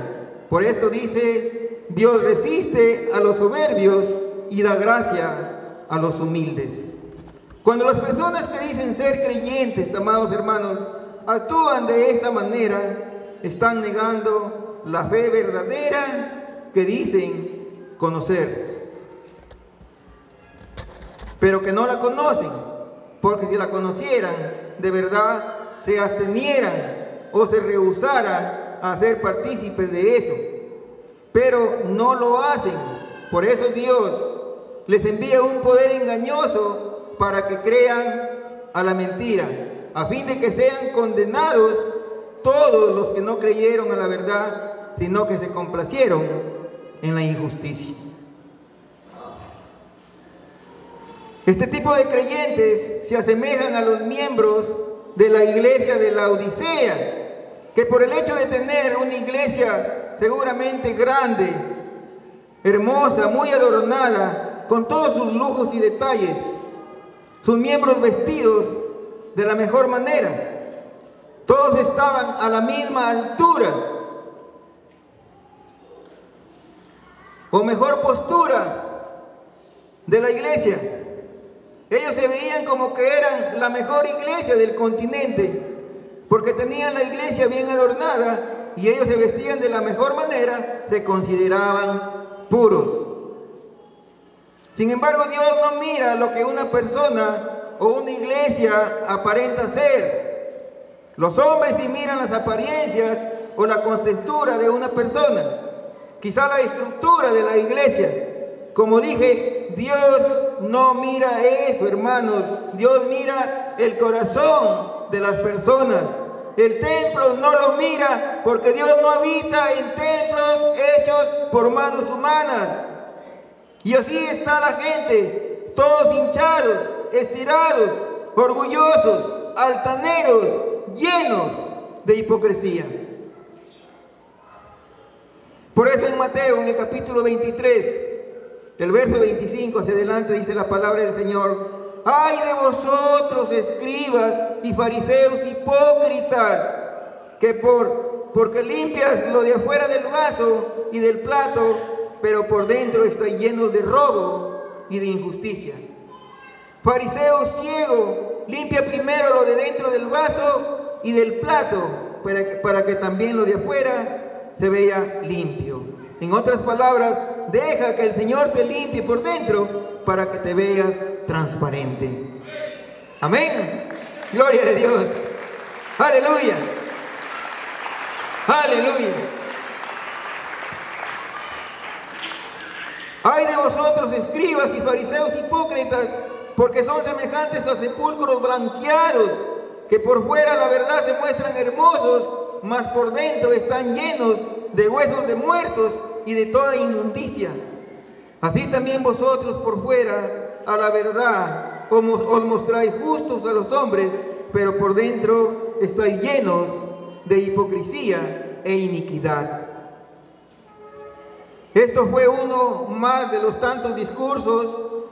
Speaker 1: Por esto dice: Dios resiste a los soberbios y da gracia a los humildes. Cuando las personas que dicen ser creyentes, amados hermanos, actúan de esa manera, están negando la fe verdadera que dicen conocer, pero que no la conocen, porque si la conocieran de verdad se abstenieran o se rehusaran a ser partícipes de eso, pero no lo hacen. Por eso Dios les envía un poder engañoso para que crean a la mentira, a fin de que sean condenados todos los que no creyeron a la verdad, sino que se complacieron en la injusticia. Este tipo de creyentes se asemejan a los miembros de la iglesia de Laodicea, que por el hecho de tener una iglesia seguramente grande, hermosa, muy adornada, con todos sus lujos y detalles, sus miembros vestidos de la mejor manera, todos estaban a la misma altura. o mejor postura de la iglesia. Ellos se veían como que eran la mejor iglesia del continente, porque tenían la iglesia bien adornada y ellos se vestían de la mejor manera, se consideraban puros. Sin embargo, Dios no mira lo que una persona o una iglesia aparenta ser. Los hombres sí miran las apariencias o la contextura de una persona, quizá la estructura de la iglesia. Como dije, Dios no mira eso, hermanos. Dios mira el corazón de las personas. El templo no lo mira, porque Dios no habita en templos hechos por manos humanas. Y así está la gente, todos hinchados, estirados, orgullosos, altaneros, llenos de hipocresía. Por eso en Mateo, en el capítulo 23, del verso 25 hacia adelante, dice la palabra del Señor: ¡ay de vosotros, escribas y fariseos hipócritas, que porque limpias lo de afuera del vaso y del plato, pero por dentro está lleno de robo y de injusticia? Fariseo ciego, limpia primero lo de dentro del vaso y del plato, para que también lo de afuera se vea limpio. En otras palabras, deja que el Señor te limpie por dentro para que te veas transparente. Amén. Gloria a Dios. Aleluya. Aleluya. Ay de vosotros, escribas y fariseos hipócritas, porque son semejantes a sepulcros blanqueados, que por fuera la verdad se muestran hermosos, mas por dentro están llenos de huesos de muertos y de toda inmundicia. Así también vosotros por fuera a la verdad os mostráis justos a los hombres, pero por dentro estáis llenos de hipocresía e iniquidad. Esto fue uno más de los tantos discursos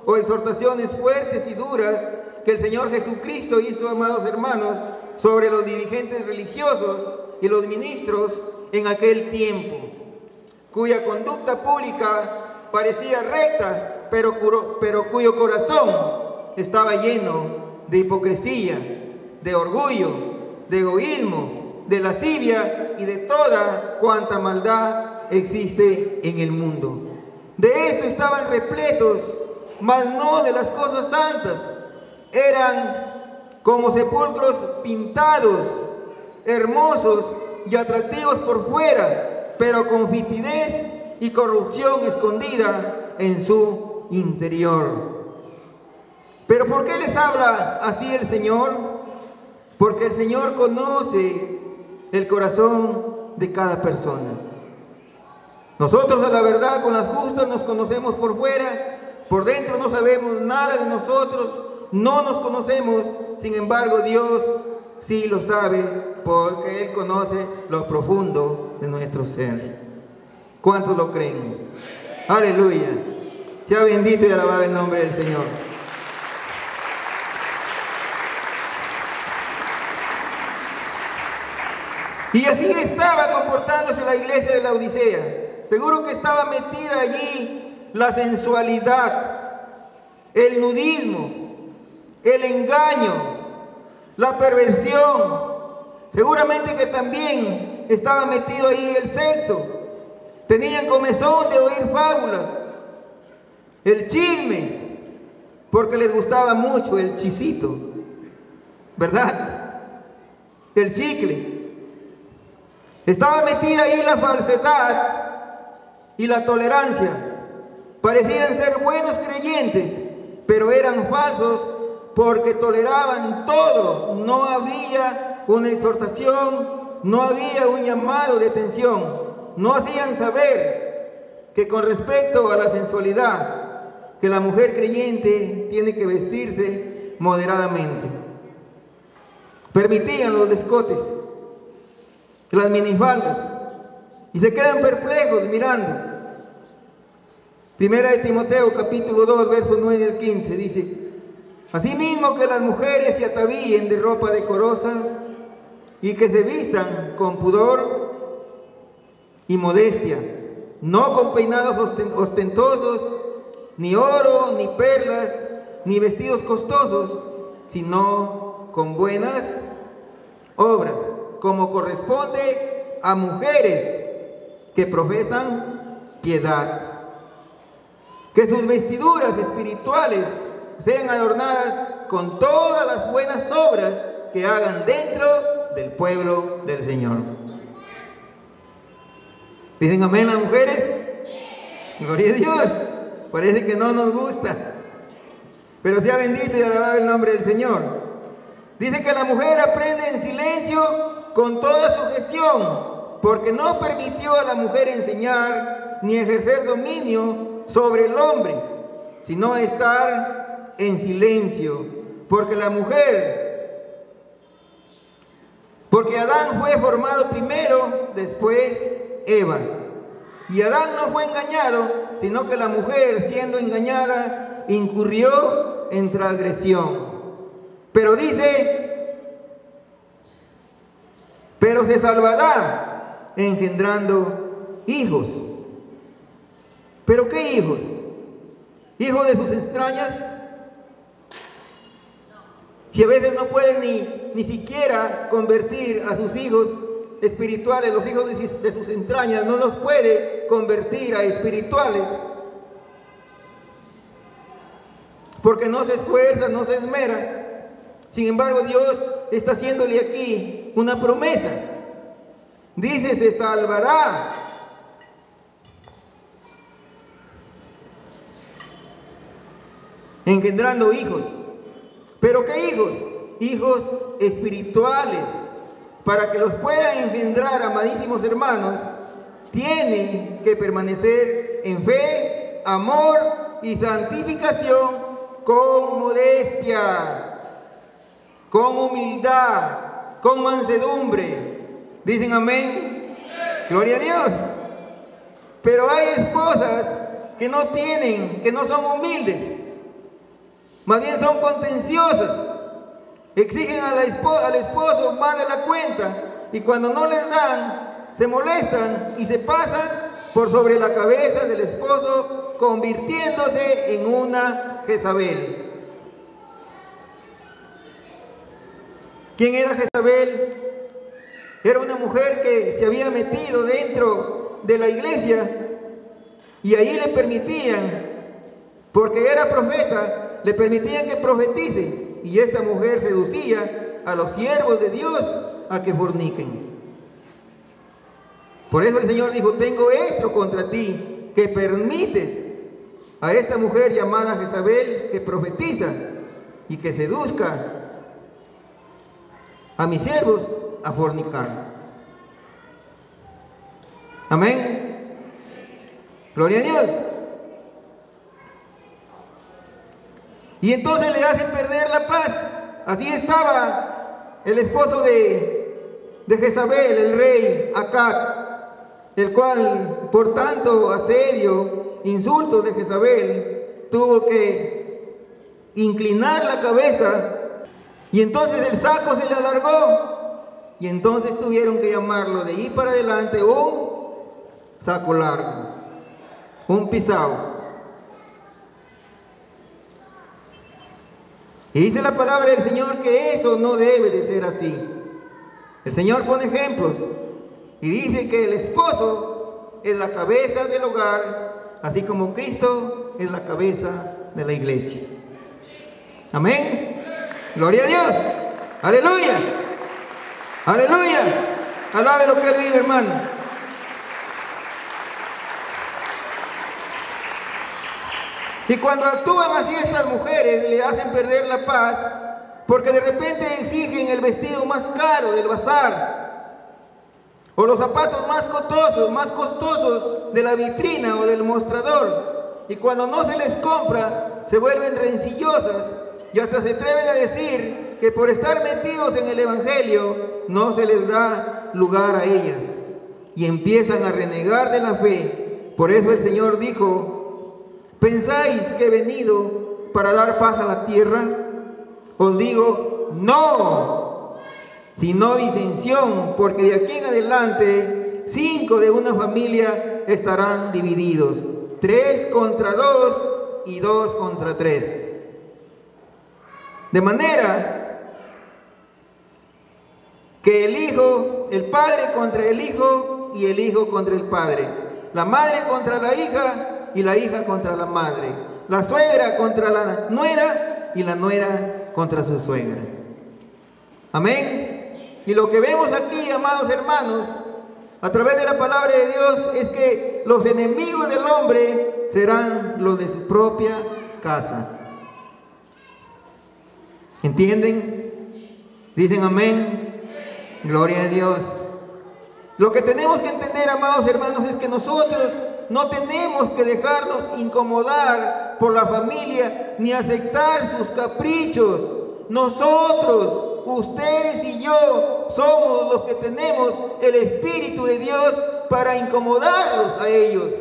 Speaker 1: o exhortaciones fuertes y duras que el Señor Jesucristo hizo, amados hermanos, sobre los dirigentes religiosos y los ministros en aquel tiempo, cuya conducta pública parecía recta, pero cuyo corazón estaba lleno de hipocresía, de orgullo, de egoísmo, de lascivia y de toda cuanta maldad existe en el mundo. De esto estaban repletos, mas no de las cosas santas. Eran como sepulcros pintados, hermosos y atractivos por fuera, pero con fetidez y corrupción escondida en su interior. ¿Pero por qué les habla así el Señor? Porque el Señor conoce el corazón de cada persona. Nosotros, a la verdad, con las justas nos conocemos por fuera, por dentro no sabemos nada de nosotros, no nos conocemos. Sin embargo, Dios sí lo sabe, porque Él conoce lo profundo de nuestro ser. ¿Cuántos lo creen? Aleluya. Sea bendito y alabado el nombre del Señor. Y así estaba comportándose la iglesia de la Odisea. Seguro que estaba metida allí la sensualidad, el nudismo, el engaño, la perversión. Seguramente que también estaba metido ahí el sexo. Tenían comezón de oír fábulas, el chisme, porque les gustaba mucho el chisito, ¿verdad? El chicle. Estaba metida ahí la falsedad y la tolerancia. Parecían ser buenos creyentes, pero eran falsos porque toleraban todo. No había una exhortación, no había un llamado de atención. No hacían saber que con respecto a la sensualidad, que la mujer creyente tiene que vestirse moderadamente. Permitían los escotes, las minifaldas, y se quedan perplejos mirando. Primera de Timoteo, capítulo 2, versos 9 al 15, dice: asimismo que las mujeres se atavíen de ropa decorosa y que se vistan con pudor y modestia, no con peinados ostentosos, ni oro, ni perlas, ni vestidos costosos, sino con buenas obras, como corresponde a mujeres que profesan piedad. Que sus vestiduras espirituales sean adornadas con todas las buenas obras que hagan dentro del pueblo del Señor. ¿Dicen amén las mujeres? Gloria a Dios. Parece que no nos gusta, pero sea bendito y alabado el nombre del Señor. Dice que la mujer aprende en silencio con toda sujeción, porque no permitió a la mujer enseñar ni ejercer dominio sobre el hombre, sino estar en silencio, porque Adán fue formado primero, después Eva. Y Adán no fue engañado, sino que la mujer, siendo engañada, incurrió en transgresión. Pero dice, pero se salvará engendrando hijos. ¿Pero qué hijos? ¿Hijos de sus entrañas? Si a veces no pueden ni siquiera convertir a sus hijos espirituales, los hijos de sus entrañas, no los puede convertir a espirituales, porque no se esfuerza, no se esmera. Sin embargo, Dios está haciéndole aquí una promesa. Dice, se salvará. Engendrando hijos. ¿Pero qué hijos? Hijos espirituales. Para que los puedan engendrar, amadísimos hermanos, tienen que permanecer en fe, amor y santificación con modestia, con humildad, con mansedumbre. ¿Dicen amén? Gloria a Dios. Pero hay esposas que no tienen, que no son humildes, más bien son contenciosas. Exigen al esposo más de la cuenta, y cuando no les dan, se molestan y se pasan por sobre la cabeza del esposo, convirtiéndose en una Jezabel. ¿Quién era Jezabel? Era una mujer que se había metido dentro de la iglesia y ahí le permitían, porque era profeta, le permitían que profetice. Y esta mujer seducía a los siervos de Dios a que forniquen. Por eso el Señor dijo, tengo esto contra ti, que permites a esta mujer llamada Jezabel que profetiza y que seduzca a mis siervos a fornicar. Amén. Gloria a Dios. Y entonces le hacen perder la paz. Así estaba el esposo de Jezabel, el rey Acab, el cual por tanto asedio, insultos de Jezabel, tuvo que inclinar la cabeza, y entonces el saco se le alargó, y entonces tuvieron que llamarlo de ahí para adelante un saco largo, un pisao. Y dice la palabra del Señor que eso no debe de ser así. El Señor pone ejemplos y dice que el esposo es la cabeza del hogar, así como Cristo es la cabeza de la iglesia. Amén. Gloria a Dios. Aleluya. Aleluya. Alabe lo que Él vive, hermano. Y cuando actúan así estas mujeres, le hacen perder la paz, porque de repente exigen el vestido más caro del bazar, o los zapatos más costosos de la vitrina o del mostrador. Y cuando no se les compra, se vuelven rencillosas y hasta se atreven a decir que por estar metidos en el evangelio no se les da lugar a ellas, y empiezan a renegar de la fe. Por eso el Señor dijo, ¿pensáis que he venido para dar paz a la tierra? Os digo, no, sino disensión, porque de aquí en adelante 5 de una familia estarán divididos, 3 contra 2 y 2 contra 3. De manera que el padre contra el hijo y el hijo contra el padre, la madre contra la hija y la hija contra la madre, la suegra contra la nuera y la nuera contra su suegra. Amén. Y lo que vemos aquí, amados hermanos, a través de la palabra de Dios, es que los enemigos del hombre serán los de su propia casa. ¿Entienden? Dicen amén. Gloria a Dios. Lo que tenemos que entender, amados hermanos, es que nosotros no tenemos que dejarnos incomodar por la familia ni aceptar sus caprichos. Nosotros, ustedes y yo, somos los que tenemos el Espíritu de Dios para incomodarlos a ellos.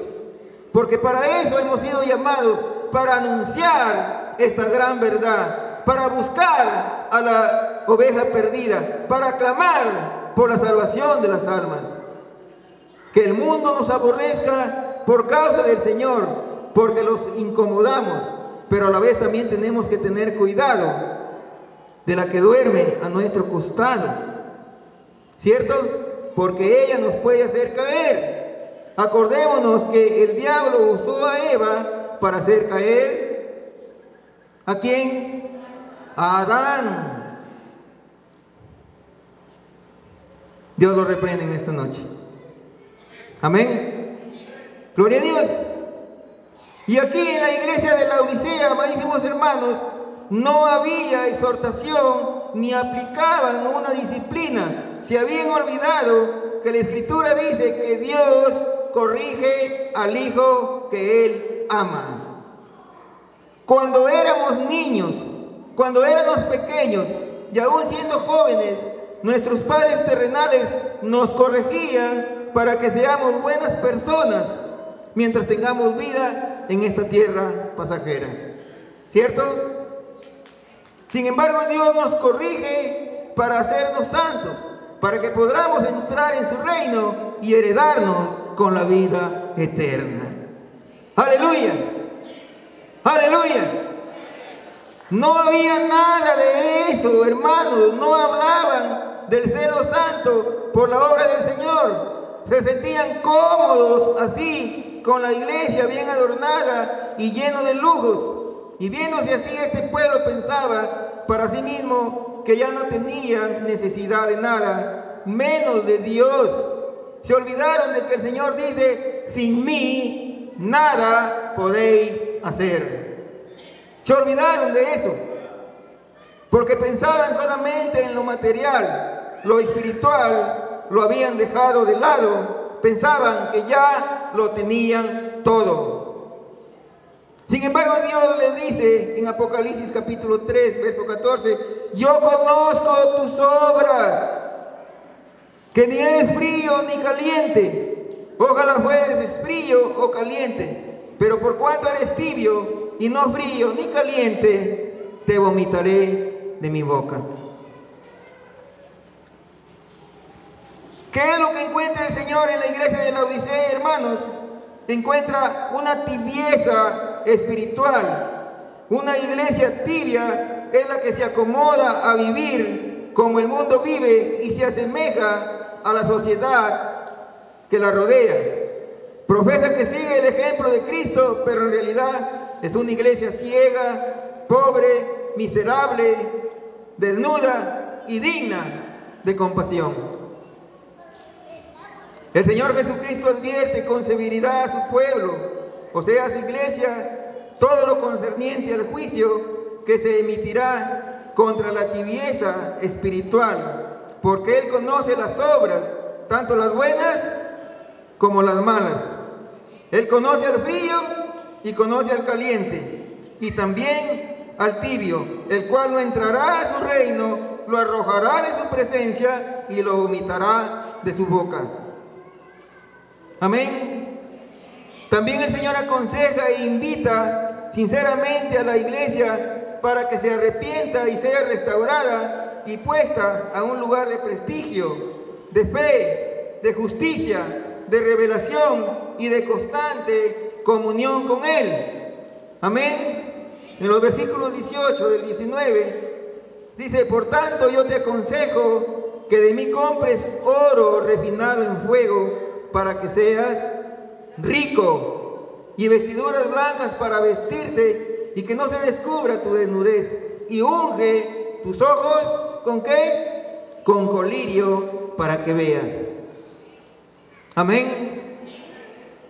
Speaker 1: Porque para eso hemos sido llamados, para anunciar esta gran verdad, para buscar a la oveja perdida, para clamar por la salvación de las almas. Que el mundo nos aborrezca por causa del Señor, porque los incomodamos, pero a la vez también tenemos que tener cuidado de la que duerme a nuestro costado, ¿cierto? Porque ella nos puede hacer caer. Acordémonos que el diablo usó a Eva para hacer caer ¿a quién? A Adán. Dios lo reprende en esta noche. Amén. Gloria a Dios. Y aquí en la iglesia de la Odisea, amadísimos hermanos, no había exhortación ni aplicaban una disciplina. Se habían olvidado que la Escritura dice que Dios corrige al hijo que Él ama. Cuando éramos niños, cuando éramos pequeños y aún siendo jóvenes, nuestros padres terrenales nos corregían para que seamos buenas personas mientras tengamos vida en esta tierra pasajera, ¿cierto? Sin embargo, Dios nos corrige para hacernos santos, para que podamos entrar en su reino y heredarnos con la vida eterna. ¡Aleluya! ¡Aleluya! No había nada de eso, hermanos. No hablaban del celo santo por la obra del Señor. Se sentían cómodos así, con la iglesia bien adornada y lleno de lujos. Y viéndose así, este pueblo pensaba para sí mismo que ya no tenía necesidad de nada, menos de Dios. Se olvidaron de que el Señor dice: sin mí nada podéis hacer. Se olvidaron de eso, porque pensaban solamente en lo material, lo espiritual lo habían dejado de lado, pensaban que ya lo tenían todo. Sin embargo, Dios le dice en Apocalipsis capítulo 3, verso 14: yo conozco tus obras, que ni eres frío ni caliente. Ojalá fueres frío o caliente, pero por cuanto eres tibio y no frío ni caliente, te vomitaré de mi boca. ¿Qué es lo que encuentra el Señor en la iglesia de la Odisea, hermanos? Encuentra una tibieza espiritual. Una iglesia tibia es la que se acomoda a vivir como el mundo vive y se asemeja a la sociedad que la rodea. Profesa que sigue el ejemplo de Cristo, pero en realidad es una iglesia ciega, pobre, miserable, desnuda y digna de compasión. El Señor Jesucristo advierte con severidad a su pueblo, o sea, a su iglesia, todo lo concerniente al juicio que se emitirá contra la tibieza espiritual, porque Él conoce las obras, tanto las buenas como las malas. Él conoce al frío y conoce al caliente, y también al tibio, el cual no entrará a su reino, lo arrojará de su presencia y lo vomitará de su boca. Amén. También el Señor aconseja e invita sinceramente a la iglesia para que se arrepienta y sea restaurada y puesta a un lugar de prestigio, de fe, de justicia, de revelación y de constante comunión con Él. Amén. En los versículos 18 del 19 dice: por tanto yo te aconsejo que de mí compres oro refinado en fuego para que seas rico, y vestiduras blancas para vestirte y que no se descubra tu desnudez, y unge tus ojos ¿con qué? Con colirio para que veas. Amén.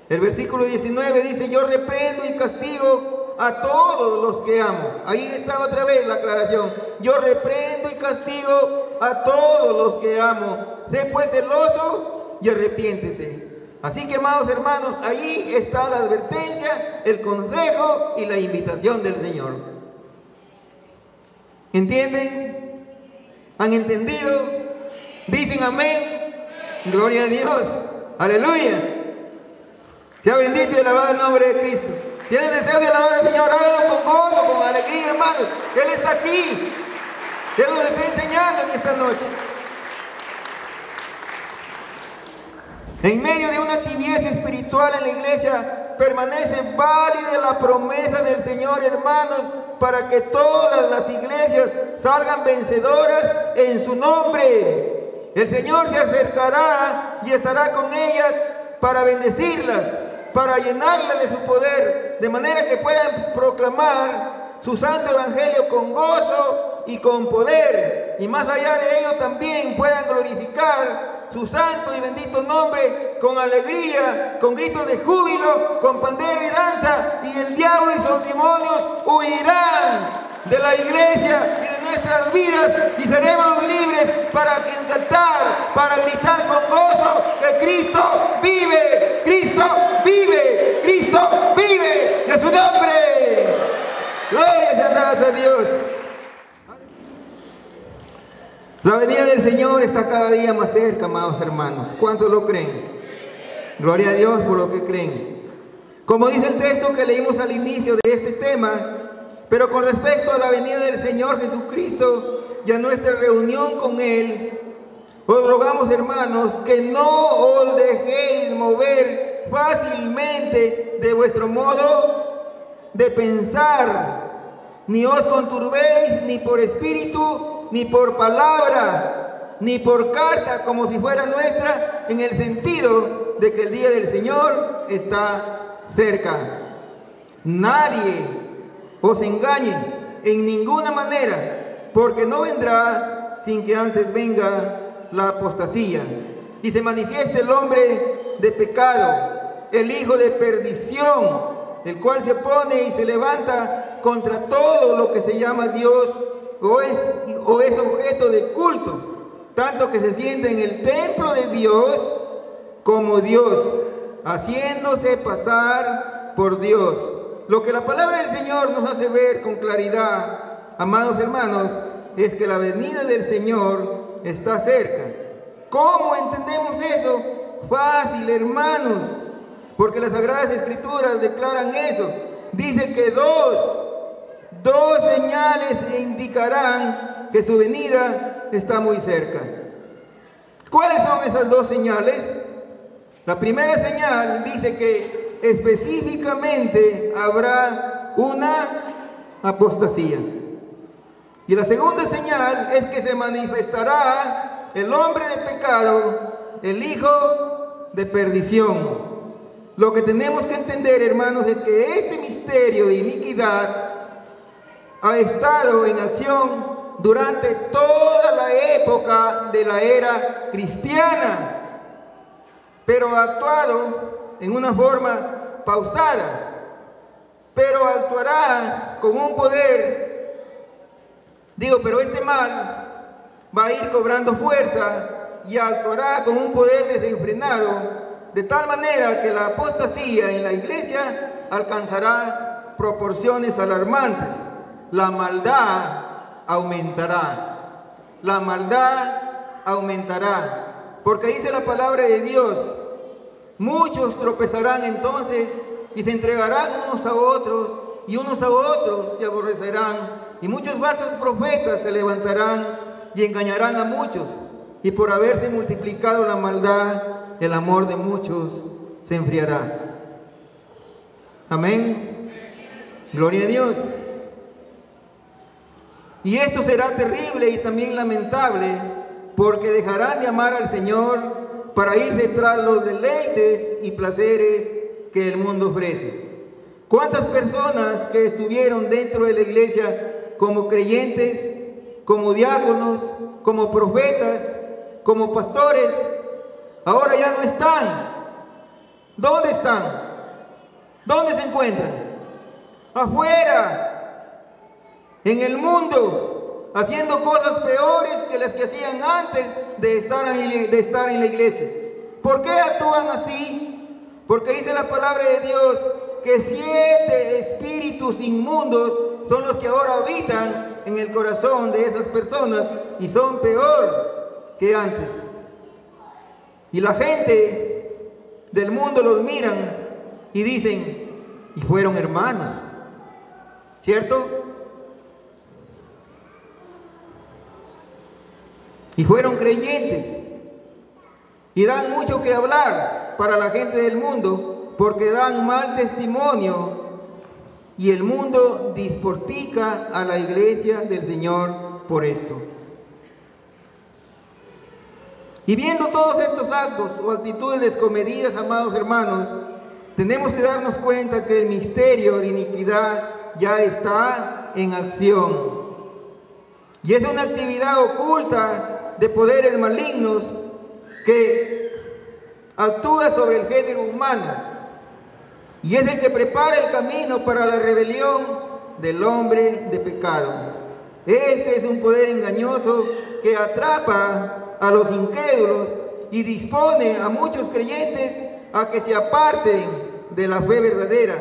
Speaker 1: El versículo 19 dice: yo reprendo y castigo a todos los que amo. Ahí está otra vez la aclaración: yo reprendo y castigo a todos los que amo. Sé pues celoso y arrepiéntete. Así que, amados hermanos, ahí está la advertencia, el consejo y la invitación del Señor. ¿Entienden? ¿Han entendido? ¿Dicen amén? Gloria a Dios. Aleluya. Sea bendito y alabado el nombre de Cristo. ¿Tienen deseo de alabar al Señor? Háganlo con gozo, con alegría, hermanos. Él está aquí. Él nos está enseñando en esta noche. En medio de una tibieza espiritual en la iglesia, permanece válida la promesa del Señor, hermanos, para que todas las iglesias salgan vencedoras en su nombre. El Señor se acercará y estará con ellas para bendecirlas, para llenarlas de su poder, de manera que puedan proclamar su santo evangelio con gozo y con poder, y más allá de ello también puedan glorificar su santo y bendito nombre con alegría, con gritos de júbilo, con pandero y danza, y el diablo y sus demonios huirán de la iglesia y de nuestras vidas, y seremos libres para cantar, para gritar con gozo que Cristo vive, Cristo vive, Cristo vive, en su nombre. Gloria y alabanza a Dios. La venida del Señor está cada día más cerca, amados hermanos. ¿Cuántos lo creen? Gloria a Dios por lo que creen. Como dice el texto que leímos al inicio de este tema, pero con respecto a la venida del Señor Jesucristo y a nuestra reunión con Él, os rogamos, hermanos, que no os dejéis mover fácilmente de vuestro modo de pensar, ni os conturbéis ni por espíritu, ni por palabra, ni por carta, como si fuera nuestra, en el sentido de que el día del Señor está cerca. Nadie os engañe en ninguna manera, porque no vendrá sin que antes venga la apostasía y se manifieste el hombre de pecado, el hijo de perdición, el cual se pone y se levanta contra todo lo que se llama Dios o es objeto de culto, tanto que se siente en el templo de Dios como Dios, haciéndose pasar por Dios. Lo que la palabra del Señor nos hace ver con claridad, amados hermanos, es que la venida del Señor está cerca. ¿Cómo entendemos eso? Fácil, hermanos, porque las Sagradas Escrituras declaran eso. Dice que dos señales indicarán que su venida está muy cerca. ¿Cuáles son esas dos señales? La primera señal dice que específicamente habrá una apostasía. Y la segunda señal es que se manifestará el hombre de pecado, el hijo de perdición. Lo que tenemos que entender, hermanos, es que este misterio de iniquidad ha estado en acción durante toda la época de la era cristiana, pero ha actuado en una forma pausada, pero actuará con un poder. Pero este mal va a ir cobrando fuerza y actuará con un poder desenfrenado, de tal manera que la apostasía en la iglesia alcanzará proporciones alarmantes. La maldad aumentará. La maldad aumentará. Porque dice la palabra de Dios: muchos tropezarán entonces y se entregarán unos a otros, y unos a otros se aborrecerán. Y muchos falsos profetas se levantarán y engañarán a muchos. Y por haberse multiplicado la maldad, el amor de muchos se enfriará. Amén. Gloria a Dios. Y esto será terrible y también lamentable, porque dejarán de amar al Señor para irse tras los deleites y placeres que el mundo ofrece. ¿Cuántas personas que estuvieron dentro de la iglesia como creyentes, como diáconos, como profetas, como pastores, ahora ya no están? ¿Dónde están? ¿Dónde se encuentran? Afuera, en el mundo, haciendo cosas peores que las que hacían antes de estar en la iglesia. ¿Por qué actúan así? Porque dice la palabra de Dios que 7 espíritus inmundos son los que ahora habitan en el corazón de esas personas y son peor que antes. Y la gente del mundo los miran y dicen, y fueron hermanos, ¿cierto? Y fueron creyentes. Y dan mucho que hablar para la gente del mundo, porque dan mal testimonio. Y el mundo disportica a la iglesia del Señor por esto. Y viendo todos estos actos o actitudes descomedidas, amados hermanos, tenemos que darnos cuenta que el misterio de iniquidad ya está en acción. Y es una actividad oculta de poderes malignos que actúa sobre el género humano. Y es el que prepara el camino para la rebelión del hombre de pecado. Este es un poder engañoso que atrapa a los incrédulos y dispone a muchos creyentes a que se aparten de la fe verdadera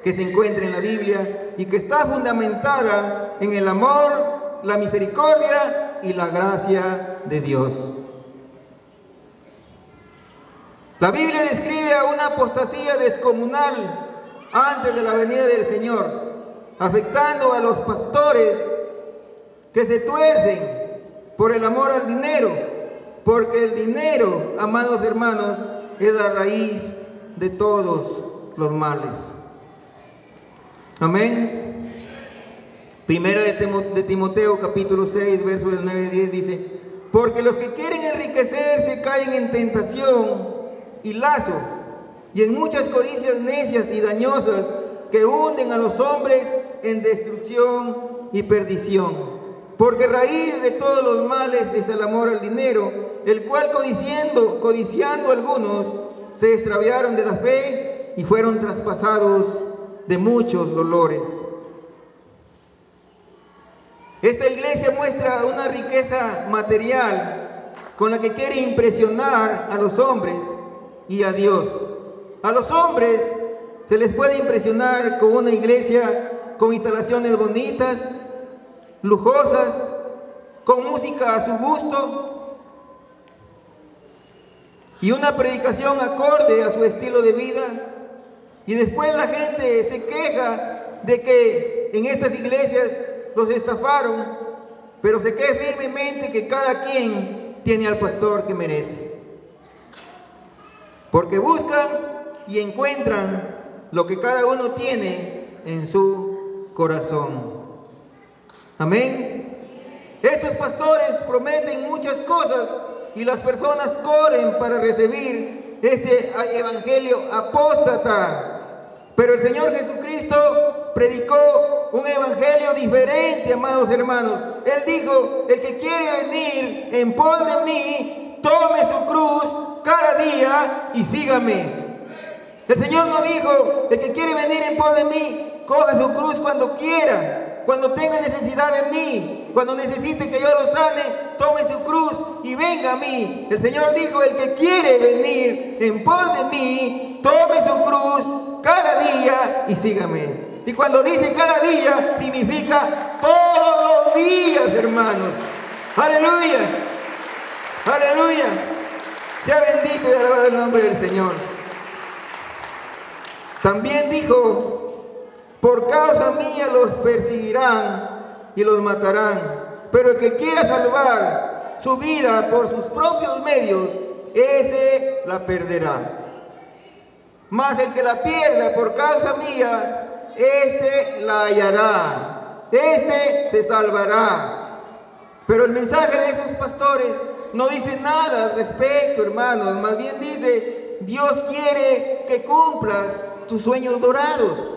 Speaker 1: que se encuentra en la Biblia y que está fundamentada en el amor, la misericordia y la gracia de Dios. La Biblia describe a una apostasía descomunal antes de la venida del Señor, afectando a los pastores que se tuercen por el amor al dinero, porque el dinero, amados hermanos, es la raíz de todos los males. Amén. Primera de Timoteo capítulo 6, versos del 9 y 10 dice: porque los que quieren enriquecerse caen en tentación y lazo, y en muchas codicias necias y dañosas que hunden a los hombres en destrucción y perdición. Porque raíz de todos los males es el amor al dinero, el cual codiciando algunos, se extraviaron de la fe y fueron traspasados de muchos dolores. Esta iglesia muestra una riqueza material con la que quiere impresionar a los hombres y a Dios. A los hombres se les puede impresionar con una iglesia con instalaciones bonitas, lujosas, con música a su gusto y una predicación acorde a su estilo de vida. Y después la gente se queja de que en estas iglesias los estafaron, pero se cree firmemente que cada quien tiene al pastor que merece. Porque buscan y encuentran lo que cada uno tiene en su corazón. Amén. Estos pastores prometen muchas cosas y las personas corren para recibir este evangelio apóstata. Pero el Señor Jesucristo predicó un evangelio diferente, amados hermanos. Él dijo: el que quiere venir en pos de mí, tome su cruz cada día y sígame. El Señor no dijo: el que quiere venir en pos de mí, coja su cruz cuando quiera, cuando tenga necesidad de mí, cuando necesite que yo lo sane, tome su cruz y venga a mí. El Señor dijo: el que quiere venir en pos de mí, tome su cruz cada día y sígame. Y cuando dice cada día, significa todos los días, hermanos. Aleluya, aleluya. Sea bendito y alabado el nombre del Señor. También dijo: por causa mía los perseguirán y los matarán, pero el que quiera salvar su vida por sus propios medios, ese la perderá. Mas el que la pierda por causa mía, este la hallará, este se salvará. Pero el mensaje de esos pastores no dice nada al respecto, hermanos. Más bien dice: Dios quiere que cumplas tus sueños dorados.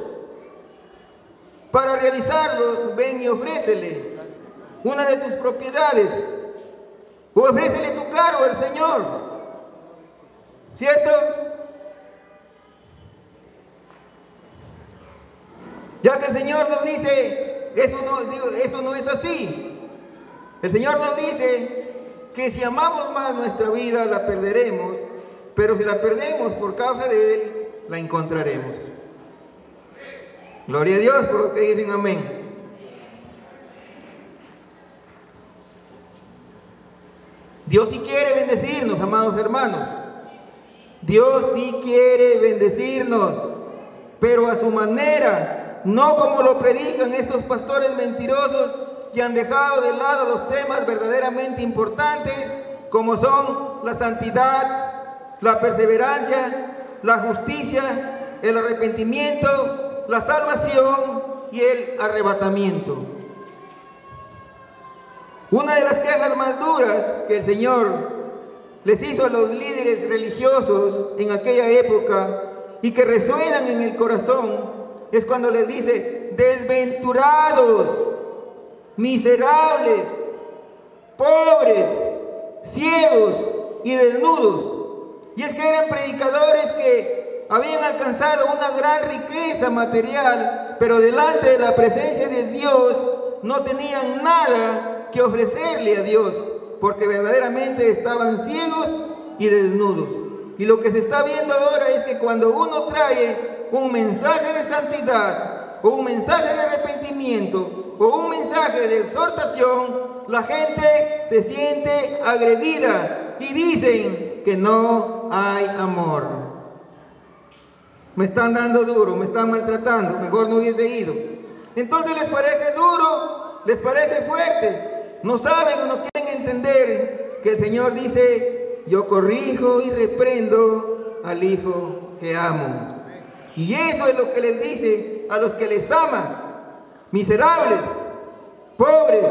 Speaker 1: Para realizarlos, ven y ofrécele una de tus propiedades, o ofrécele tu carro al Señor, ¿cierto? Ya que el Señor nos dice, eso no es así. El Señor nos dice que si amamos más nuestra vida, la perderemos, pero si la perdemos por causa de Él, la encontraremos. Gloria a Dios por lo que dicen amén. Dios sí quiere bendecirnos, amados hermanos. Dios sí quiere bendecirnos, pero a su manera, no como lo predican estos pastores mentirosos que han dejado de lado los temas verdaderamente importantes, como son la santidad, la perseverancia, la justicia, el arrepentimiento, la salvación y el arrebatamiento. Una de las quejas más duras que el Señor les hizo a los líderes religiosos en aquella época y que resuenan en el corazón es cuando les dice: desventurados, miserables, pobres, ciegos y desnudos. Y es que eran predicadores que habían alcanzado una gran riqueza material, pero delante de la presencia de Dios no tenían nada que ofrecerle a Dios, porque verdaderamente estaban ciegos y desnudos. Y lo que se está viendo ahora es que cuando uno trae un mensaje de santidad, o un mensaje de arrepentimiento, o un mensaje de exhortación, la gente se siente agredida y dicen que no hay amor. Me están dando duro, me están maltratando, mejor no hubiese ido. Entonces les parece duro, les parece fuerte. No saben o no quieren entender que el Señor dice: yo corrijo y reprendo al hijo que amo. Y eso es lo que les dice a los que les ama: miserables, pobres,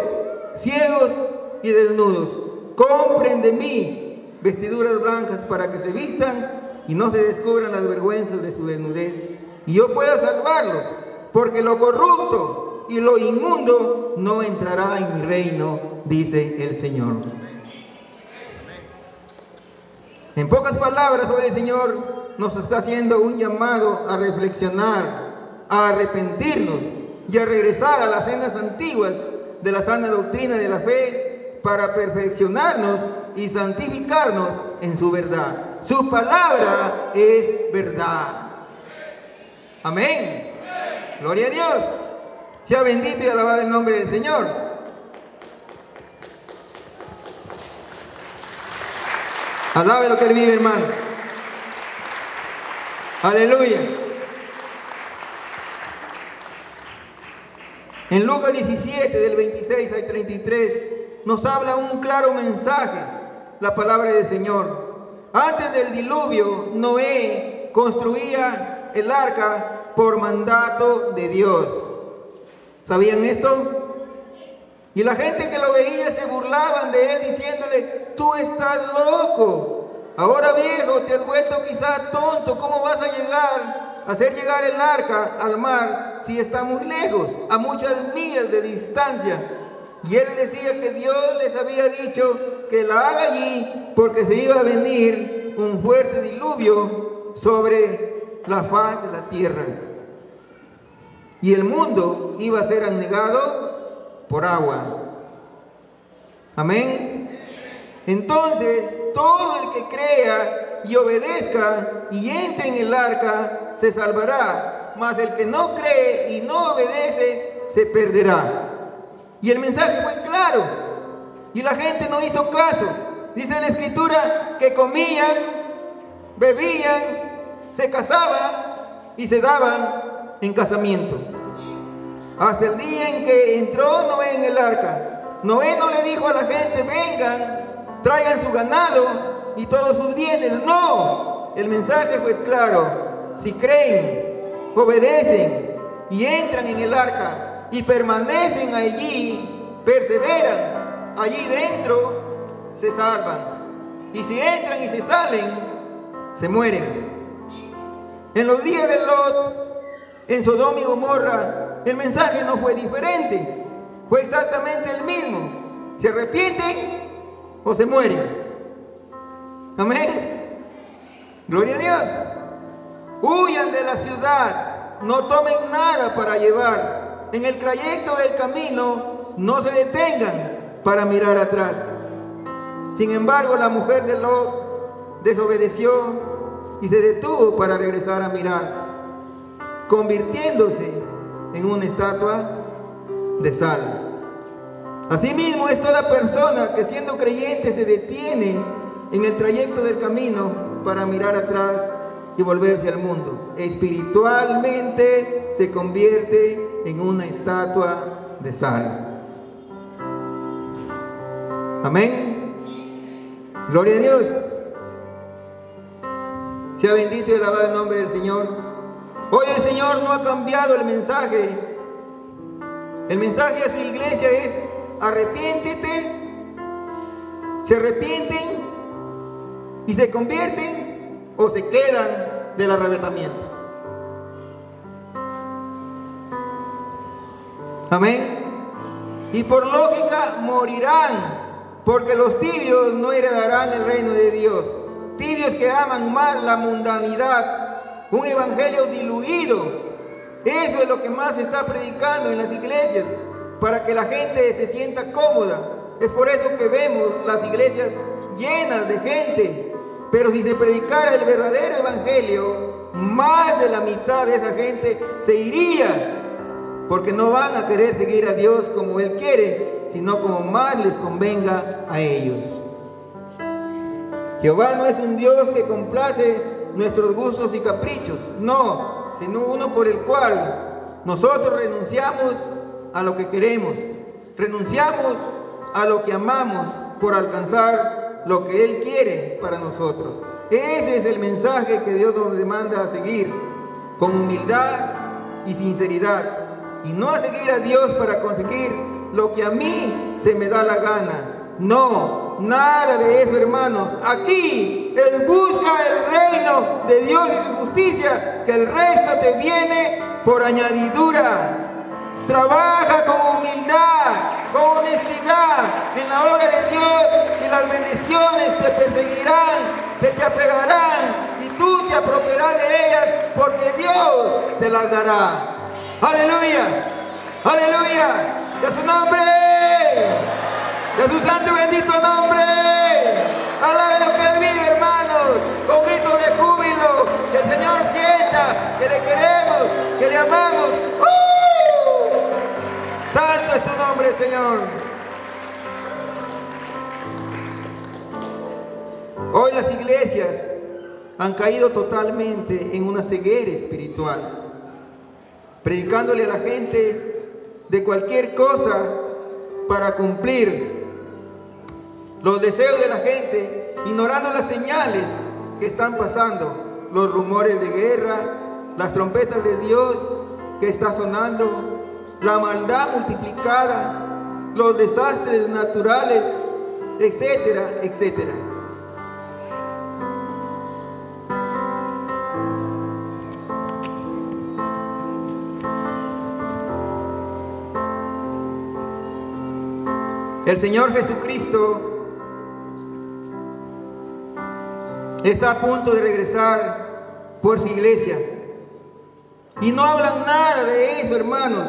Speaker 1: ciegos y desnudos, compren de mí vestiduras blancas para que se vistan y no se descubran las vergüenzas de su desnudez, y yo pueda salvarlos, porque lo corrupto y lo inmundo no entrará en mi reino, dice el Señor. En pocas palabras, hoy el Señor nos está haciendo un llamado a reflexionar, a arrepentirnos y a regresar a las sendas antiguas de la sana doctrina de la fe para perfeccionarnos y santificarnos en su verdad. Su palabra es verdad. Amén. Gloria a Dios. Sea bendito y alabado el nombre del Señor. Alabe lo que Él vive, hermano. Aleluya. En Lucas 17, del 26 al 33, nos habla un claro mensaje, la palabra del Señor. Antes del diluvio, Noé construía el arca por mandato de Dios. ¿Sabían esto? Y la gente que lo veía se burlaban de él diciéndole: tú estás loco, ahora viejo, te has vuelto quizá tonto, ¿cómo vas a hacer llegar el arca al mar si está muy lejos, a muchas millas de distancia? Y él decía que Dios les había dicho que la haga allí porque se iba a venir un fuerte diluvio sobre la faz de la tierra y el mundo iba a ser anegado por agua. Amén. Entonces todo el que crea y obedezca y entre en el arca se salvará, mas el que no cree y no obedece se perderá. Y el mensaje fue claro y la gente no hizo caso. Dice la Escritura que comían, bebían, se casaban y se daban en casamiento. Hasta el día en que entró Noé en el arca. Noé no le dijo a la gente: vengan, traigan su ganado y todos sus bienes. No, el mensaje fue claro: si creen, obedecen y entran en el arca y permanecen allí, perseveran allí dentro, se salvan. Y si entran y se salen, se mueren. En los días de Lot, en Sodoma y Gomorra, el mensaje no fue diferente, fue exactamente el mismo: se arrepienten o se mueren. Amén. Gloria a Dios. Huyan de la ciudad, no tomen nada para llevar. En el trayecto del camino no se detengan para mirar atrás. Sin embargo, la mujer de Lot desobedeció y se detuvo para regresar a mirar, convirtiéndose en una estatua de sal. Asimismo es toda persona que, siendo creyente, se detiene en el trayecto del camino para mirar atrás y volverse al mundo. Espiritualmente se convierte en una estatua de sal. Amén. Gloria a Dios. Sea bendito y alabado el nombre del Señor. Hoy el Señor no ha cambiado el mensaje. El mensaje a su iglesia es: arrepiéntete. Se arrepienten y se convierten o se quedan del arrebatamiento. Amén. Y por lógica morirán, porque los tibios no heredarán el reino de Dios. Tibios que aman más la mundanidad, un evangelio diluido. Eso es lo que más se está predicando en las iglesias, para que la gente se sienta cómoda. Es por eso que vemos las iglesias llenas de gente. Pero si se predicara el verdadero evangelio, más de la mitad de esa gente se iría, porque no van a querer seguir a Dios como Él quiere, sino como más les convenga a ellos. Jehová no es un Dios que complace nuestros gustos y caprichos, no, sino uno por el cual nosotros renunciamos a lo que queremos, renunciamos a lo que amamos por alcanzar lo que Él quiere para nosotros. Ese es el mensaje que Dios nos demanda a seguir, con humildad y sinceridad, y no a seguir a Dios para conseguir lo que a mí se me da la gana. No, nada de eso, hermanos. Aquí Él busca el reino de Dios y su justicia, que el resto te viene por añadidura. Trabaja con humildad, con honestidad en la obra de Dios, y las bendiciones te perseguirán, te apegarán, y tú te apropiarás de ellas, porque Dios te las dará. Aleluya, aleluya, y a su nombre, y a su santo y bendito nombre. Alabe lo que Él vive, hermanos, con gritos de júbilo. Que el Señor sienta que le queremos, que le amamos. Santo es tu nombre, Señor. Hoy las iglesias han caído totalmente en una ceguera espiritual, predicándole a la gente de cualquier cosa para cumplir los deseos de la gente, ignorando las señales que están pasando, los rumores de guerra, las trompetas de Dios que está sonando, la maldad multiplicada, los desastres naturales, etcétera, etcétera. El Señor Jesucristo está a punto de regresar por su iglesia. Y no hablan nada de eso, hermanos.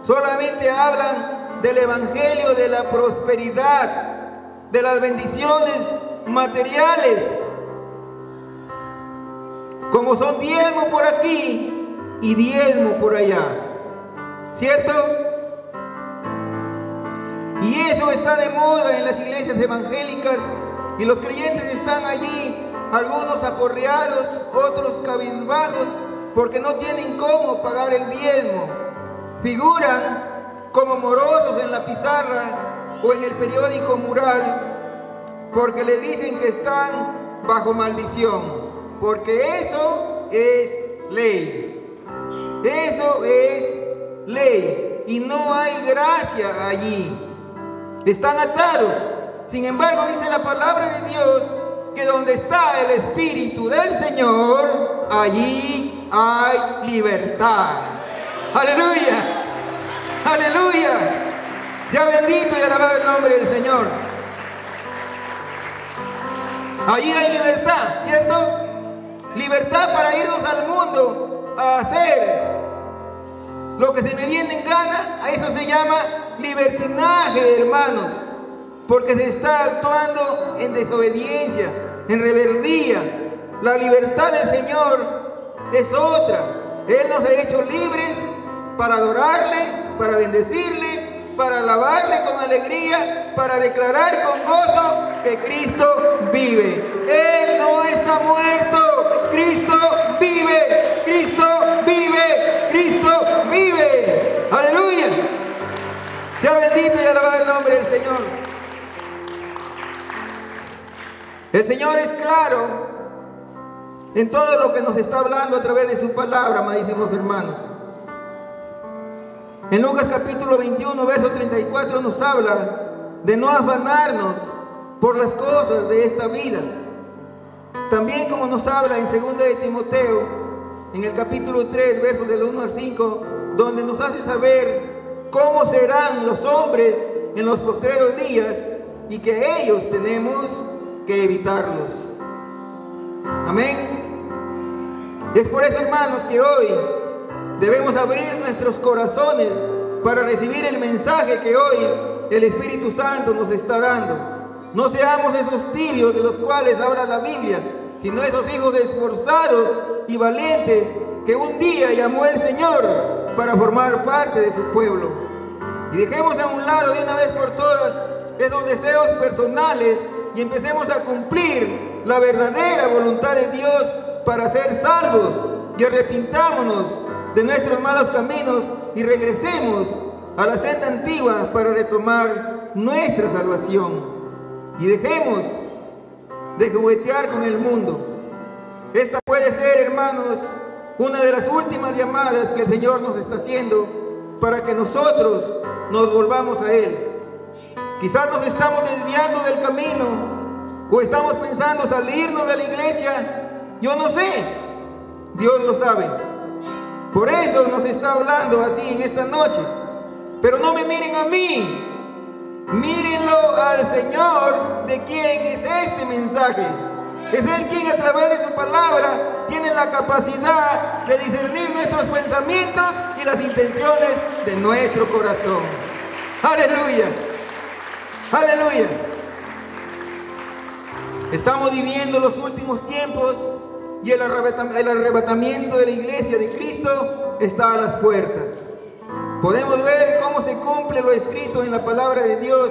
Speaker 1: Solamente hablan del evangelio de la prosperidad, de las bendiciones materiales, como son diezmo por aquí y diezmo por allá, ¿cierto? Y eso está de moda en las iglesias evangélicas, y los creyentes están allí, algunos aporreados, otros cabizbajos, porque no tienen cómo pagar el diezmo. Figuran como morosos en la pizarra o en el periódico mural, porque le dicen que están bajo maldición, porque eso es ley. Eso es ley y no hay gracia allí. Están atados. Sin embargo, dice la palabra de Dios que donde está el Espíritu del Señor, allí hay libertad. Aleluya, aleluya. Sea bendito y alabado el nombre del Señor. Allí hay libertad, ¿cierto? Libertad para irnos al mundo a hacer lo que se me viene en gana. A eso se llama libertinaje, hermanos, porque se está actuando en desobediencia, en rebeldía. La libertad del Señor es otra. Él nos ha hecho libres para adorarle, para bendecirle, para alabarle con alegría, para declarar con gozo que Cristo vive. Él no está muerto. Cristo vive. Cristo vive. Cristo vive. Aleluya. Sea bendito y alabado el nombre del Señor. El Señor es claro en todo lo que nos está hablando a través de su palabra, amadísimos hermanos. En Lucas capítulo 21, verso 34 nos habla de no afanarnos por las cosas de esta vida. También como nos habla en 2 de Timoteo, en el capítulo 3, versos del 1 al 5, donde nos hace saber cómo serán los hombres en los postreros días y que ellos tenemos que evitarlos. Amén. Es por eso, hermanos, que hoy debemos abrir nuestros corazones para recibir el mensaje que hoy el Espíritu Santo nos está dando. No seamos esos tibios de los cuales habla la Biblia, sino esos hijos esforzados y valientes que un día llamó el Señor para formar parte de su pueblo. Y dejemos a un lado de una vez por todas esos deseos personales y empecemos a cumplir la verdadera voluntad de Dios para ser salvos, y arrepintámonos de nuestros malos caminos y regresemos a la senda antigua para retomar nuestra salvación. Y dejemos de juguetear con el mundo. Esta puede ser, hermanos, una de las últimas llamadas que el Señor nos está haciendo para que nosotros nos volvamos a Él. Quizás nos estamos desviando del camino o estamos pensando salirnos de la iglesia. Yo no sé, Dios lo sabe. Por eso nos está hablando así en esta noche. Pero no me miren a mí, mírenlo al Señor, de quien es este mensaje. Es Él quien a través de su palabra tiene la capacidad de discernir nuestros pensamientos y las intenciones de nuestro corazón. Aleluya, aleluya. Estamos viviendo los últimos tiempos y el arrebatamiento de la iglesia de Cristo está a las puertas. Podemos ver cómo se cumple lo escrito en la palabra de Dios,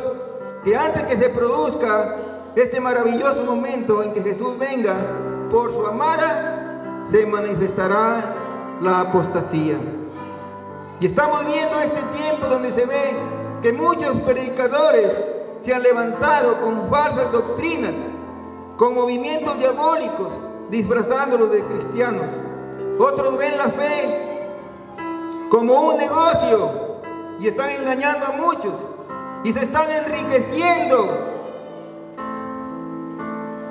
Speaker 1: que antes que se produzca este maravilloso momento en que Jesús venga por su amada, se manifestará la apostasía. Y estamos viendo este tiempo donde se ve que muchos predicadores se han levantado con falsas doctrinas, con movimientos diabólicos, disfrazándolos de cristianos. Otros ven la fe como un negocio y están engañando a muchos y se están enriqueciendo,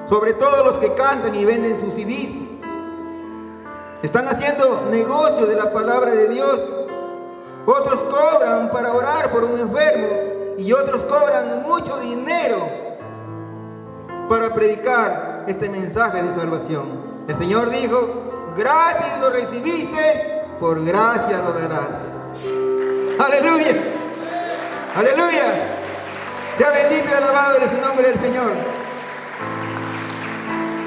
Speaker 1: sobre todo los que cantan y venden sus CDs. Están haciendo negocio de la palabra de Dios. Otros cobran para orar por un enfermo y otros cobran mucho dinero para predicar este mensaje de salvación. El Señor dijo: gratis lo recibiste, por gracia lo darás. Aleluya, aleluya. Sea bendito y alabado el nombre del Señor.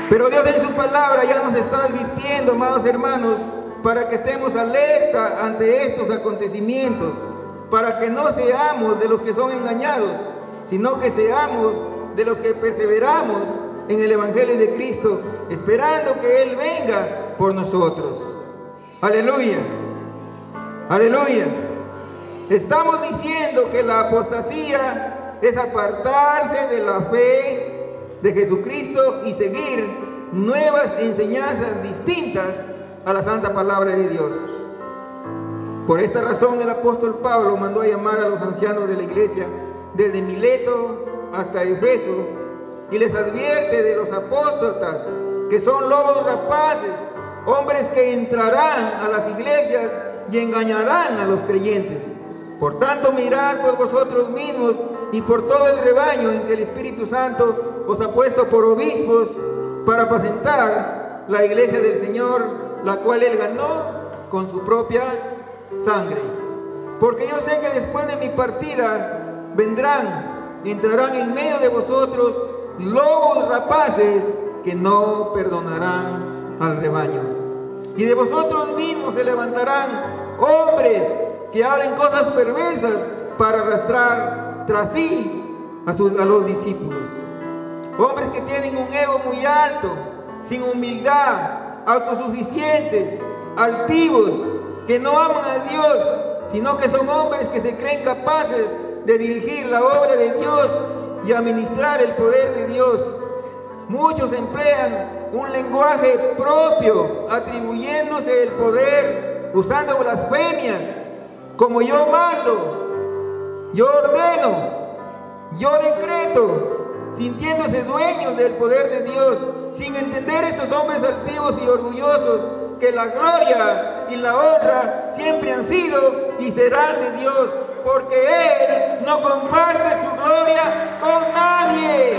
Speaker 1: Pero Dios en su palabra ya nos está advirtiendo, amados hermanos, para que estemos alerta ante estos acontecimientos, para que no seamos de los que son engañados, sino que seamos de los que perseveramos en el Evangelio de Cristo, esperando que Él venga por nosotros. Aleluya, aleluya. Estamos diciendo que la apostasía es apartarse de la fe de Jesucristo y seguir nuevas enseñanzas distintas a la santa palabra de Dios. Por esta razón el apóstol Pablo mandó a llamar a los ancianos de la iglesia desde Mileto hasta Efeso y les advierte de los apóstatas, que son lobos rapaces, hombres que entrarán a las iglesias y engañarán a los creyentes. Por tanto, mirad por vosotros mismos y por todo el rebaño en que el Espíritu Santo os ha puesto por obispos para apacentar la iglesia del Señor, la cual Él ganó con su propia sangre. Porque yo sé que después de mi partida entrarán en medio de vosotros lobos rapaces que no perdonarán al rebaño. Y de vosotros mismos se levantarán hombres que hablen cosas perversas para arrastrar tras sí a los discípulos. Hombres que tienen un ego muy alto, sin humildad, autosuficientes, altivos, que no aman a Dios, sino que son hombres que se creen capaces de dirigir la obra de Dios y administrar el poder de Dios. Muchos emplean un lenguaje propio, atribuyéndose el poder, usando blasfemias, como yo mando, yo ordeno, yo decreto, sintiéndose dueños del poder de Dios, sin entender estos hombres altivos y orgullosos que la gloria y la honra siempre han sido y serán de Dios, porque Él no comparte su gloria con nadie.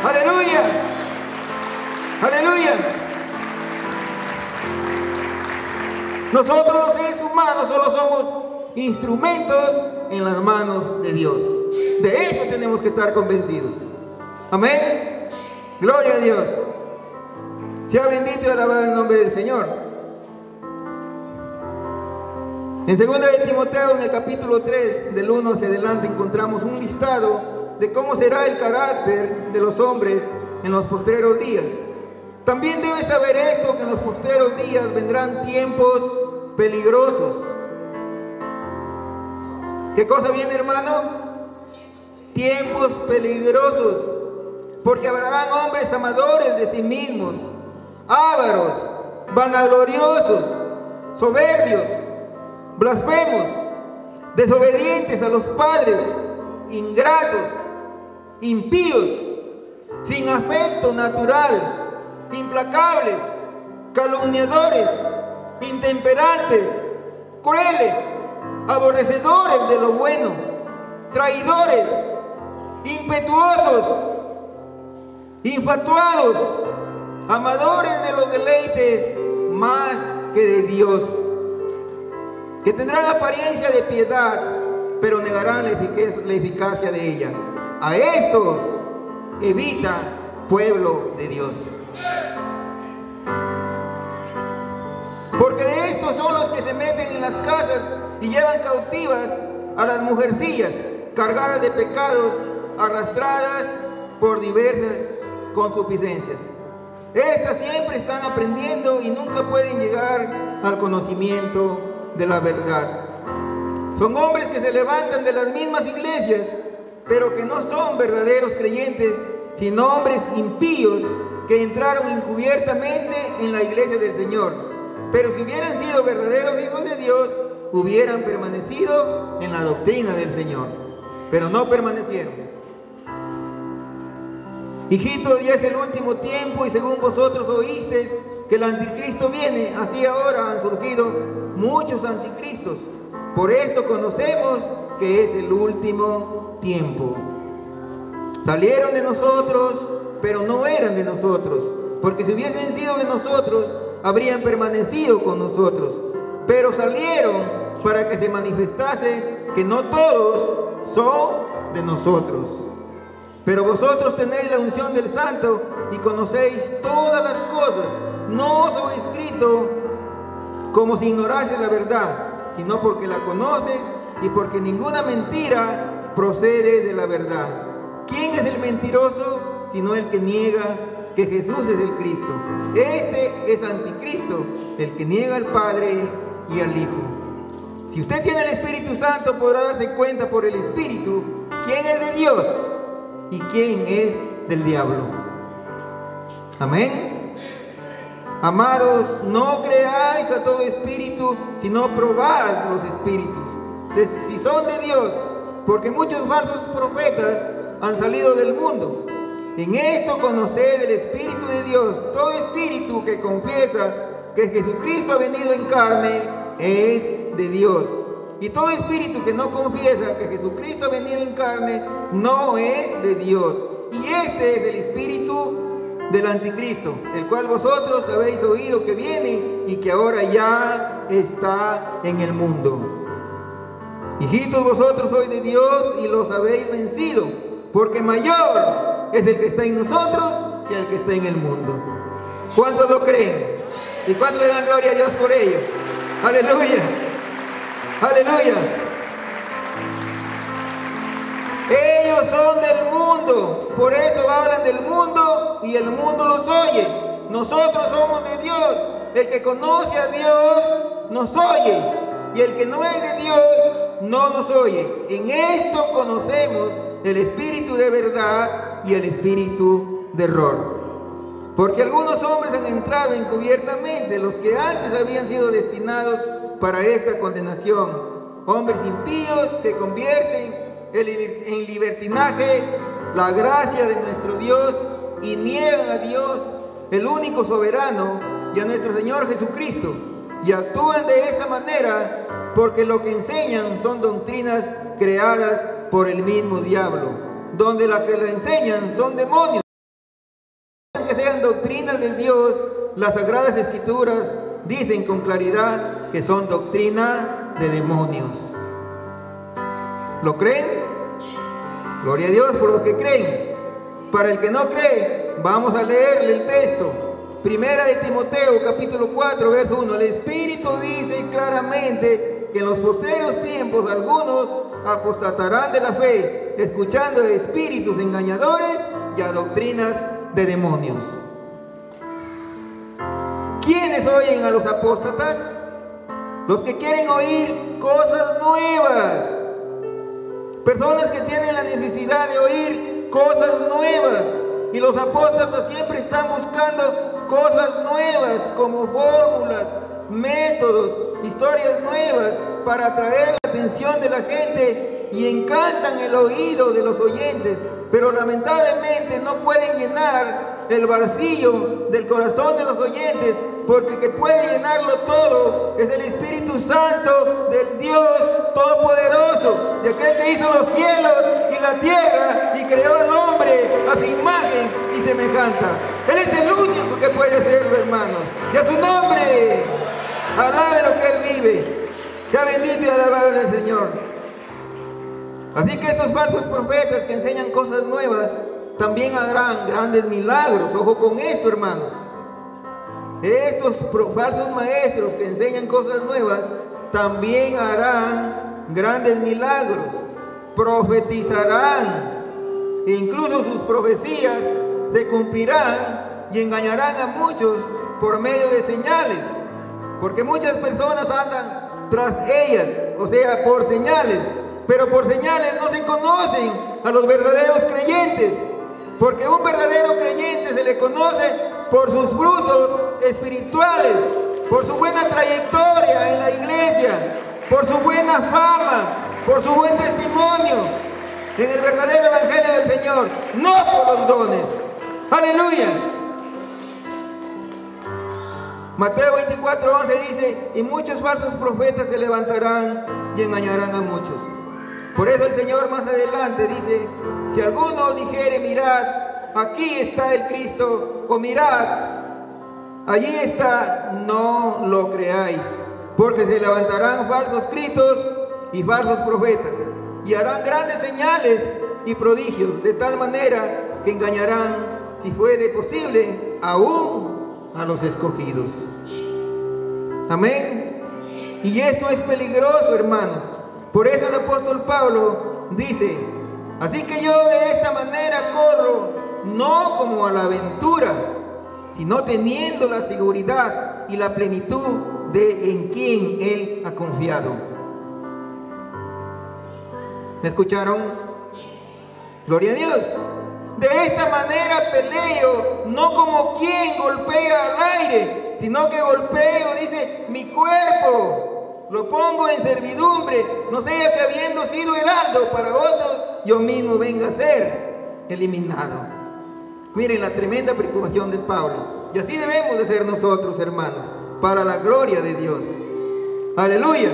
Speaker 1: ¡Aleluya! ¡Aleluya! Nosotros los seres humanos solo somos instrumentos en las manos de Dios. De eso tenemos que estar convencidos. Amén. Gloria a Dios. Sea bendito y alabado el nombre del Señor. En 2 de Timoteo, en el capítulo 3, del 1 hacia adelante, encontramos un listado de cómo será el carácter de los hombres en los postreros días. También debes saber esto, que en los postreros días vendrán tiempos peligrosos. ¿Qué cosa viene, hermano? Tiempos peligrosos, porque habrán hombres amadores de sí mismos, ávaros, vanagloriosos, soberbios, blasfemos, desobedientes a los padres, ingratos, impíos, sin afecto natural, implacables, calumniadores, intemperantes, crueles, aborrecedores de lo bueno, traidores, impetuosos, infatuados, amadores de los deleites más que de Dios, que tendrán apariencia de piedad, pero negarán la eficacia de ella. A estos evita, pueblo de Dios. Porque de estos son los que se meten en las casas y llevan cautivas a las mujercillas, cargadas de pecados, arrastradas por diversas concupiscencias. Estas siempre están aprendiendo y nunca pueden llegar al conocimiento de la verdad. Son hombres que se levantan de las mismas iglesias, pero que no son verdaderos creyentes, sino hombres impíos que entraron encubiertamente en la iglesia del Señor. Pero si hubieran sido verdaderos hijos de Dios, hubieran permanecido en la doctrina del Señor, pero no permanecieron. Hijitos, ya es el último tiempo, y según vosotros oísteis que el anticristo viene, así ahora han surgido muchos anticristos. Por esto conocemos que es el último tiempo. Salieron de nosotros, pero no eran de nosotros, porque si hubiesen sido de nosotros, habrían permanecido con nosotros. Pero salieron para que se manifestase que no todos son de nosotros. Pero vosotros tenéis la unción del Santo y conocéis todas las cosas. No os he escrito como si ignorases la verdad, sino porque la conoces y porque ninguna mentira procede de la verdad. ¿Quién es el mentiroso sino el que niega que Jesús es el Cristo? Este es anticristo, el que niega al Padre y al Hijo. Si usted tiene el Espíritu Santo, podrá darse cuenta por el Espíritu quién es de Dios y quién es del diablo. Amén. Amados, no creáis a todo espíritu, sino probad los espíritus, si son de Dios, porque muchos falsos profetas han salido del mundo. En esto conoced el Espíritu de Dios. Todo espíritu que confiesa que Jesucristo ha venido en carne es de Dios. Y todo espíritu que no confiesa que Jesucristo ha venido en carne no es de Dios. Y este es el espíritu del anticristo, el cual vosotros habéis oído que viene y que ahora ya está en el mundo. Hijitos, vosotros sois de Dios y los habéis vencido, porque mayor es el que está en nosotros que el que está en el mundo. ¿Cuántos lo creen? ¿Y cuántos le dan gloria a Dios por ello? Aleluya, aleluya. Ellos son del mundo, por eso hablan del mundo y el mundo los oye. Nosotros somos de Dios. El que conoce a Dios nos oye, y el que no es de Dios no nos oye. En esto conocemos el espíritu de verdad y el espíritu de error. Porque algunos hombres han entrado encubiertamente, los que antes habían sido destinados para esta condenación. Hombres impíos que convierten en libertinaje la gracia de nuestro Dios y niegan a Dios, el único soberano, y a nuestro Señor Jesucristo, y actúan de esa manera porque lo que enseñan son doctrinas creadas por el mismo diablo, donde las que la enseñan son demonios. Que sean doctrinas de Dios, las Sagradas Escrituras dicen con claridad que son doctrina de demonios. ¿Lo creen? Gloria a Dios por los que creen. Para el que no cree, vamos a leerle el texto. Primera de Timoteo, capítulo 4, verso 1. El Espíritu dice claramente que en los postreros tiempos algunos apostatarán de la fe, escuchando a espíritus engañadores y a doctrinas de demonios. ¿Quiénes oyen a los apóstatas? Los que quieren oír cosas nuevas. Personas que tienen la necesidad de oír cosas nuevas. Y los apóstatas siempre están buscando cosas nuevas, como fórmulas, métodos, historias nuevas para atraer la atención de la gente, y encantan el oído de los oyentes, pero lamentablemente no pueden llenar el vacío del corazón de los oyentes, porque el que puede llenarlo todo es el Espíritu Santo del Dios Todopoderoso, de aquel que hizo los cielos y la tierra y creó al hombre a su imagen y semejanza. Él es el único que puede hacerlo, hermanos, y a su nombre alabe lo que Él vive. Ya bendito y alabado el Señor. Así que estos falsos profetas que enseñan cosas nuevas también harán grandes milagros. Ojo con esto, hermanos. Estos falsos maestros que enseñan cosas nuevas también harán grandes milagros, profetizarán, e incluso sus profecías se cumplirán y engañarán a muchos por medio de señales, porque muchas personas andan tras ellas, o sea, por señales, pero por señales no se conocen a los verdaderos creyentes, porque un verdadero creyente se le conoce por sus frutos espirituales, por su buena trayectoria en la iglesia, por su buena fama, por su buen testimonio en el verdadero evangelio del Señor, no por los dones. Aleluya. Mateo 24:11 dice: y muchos falsos profetas se levantarán y engañarán a muchos. Por eso el Señor más adelante dice: si alguno dijere, mirad, aquí está el Cristo, o mirad, allí está, no lo creáis, porque se levantarán falsos cristos y falsos profetas, y harán grandes señales y prodigios, de tal manera que engañarán, si fuere posible, aún a los escogidos. Amén. Y esto es peligroso, hermanos. Por eso el apóstol Pablo dice: así que yo de esta manera corro, no como a la aventura, sino teniendo la seguridad y la plenitud de en quien Él ha confiado. ¿Me escucharon? Gloria a Dios. De esta manera peleo, no como quien golpea al aire, sino que golpeo, dice, mi cuerpo. Lo pongo en servidumbre, no sea que habiendo sido heraldo para otros, yo mismo venga a ser eliminado. Miren la tremenda preocupación de Pablo. Y así debemos de ser nosotros, hermanos, para la gloria de Dios. Aleluya.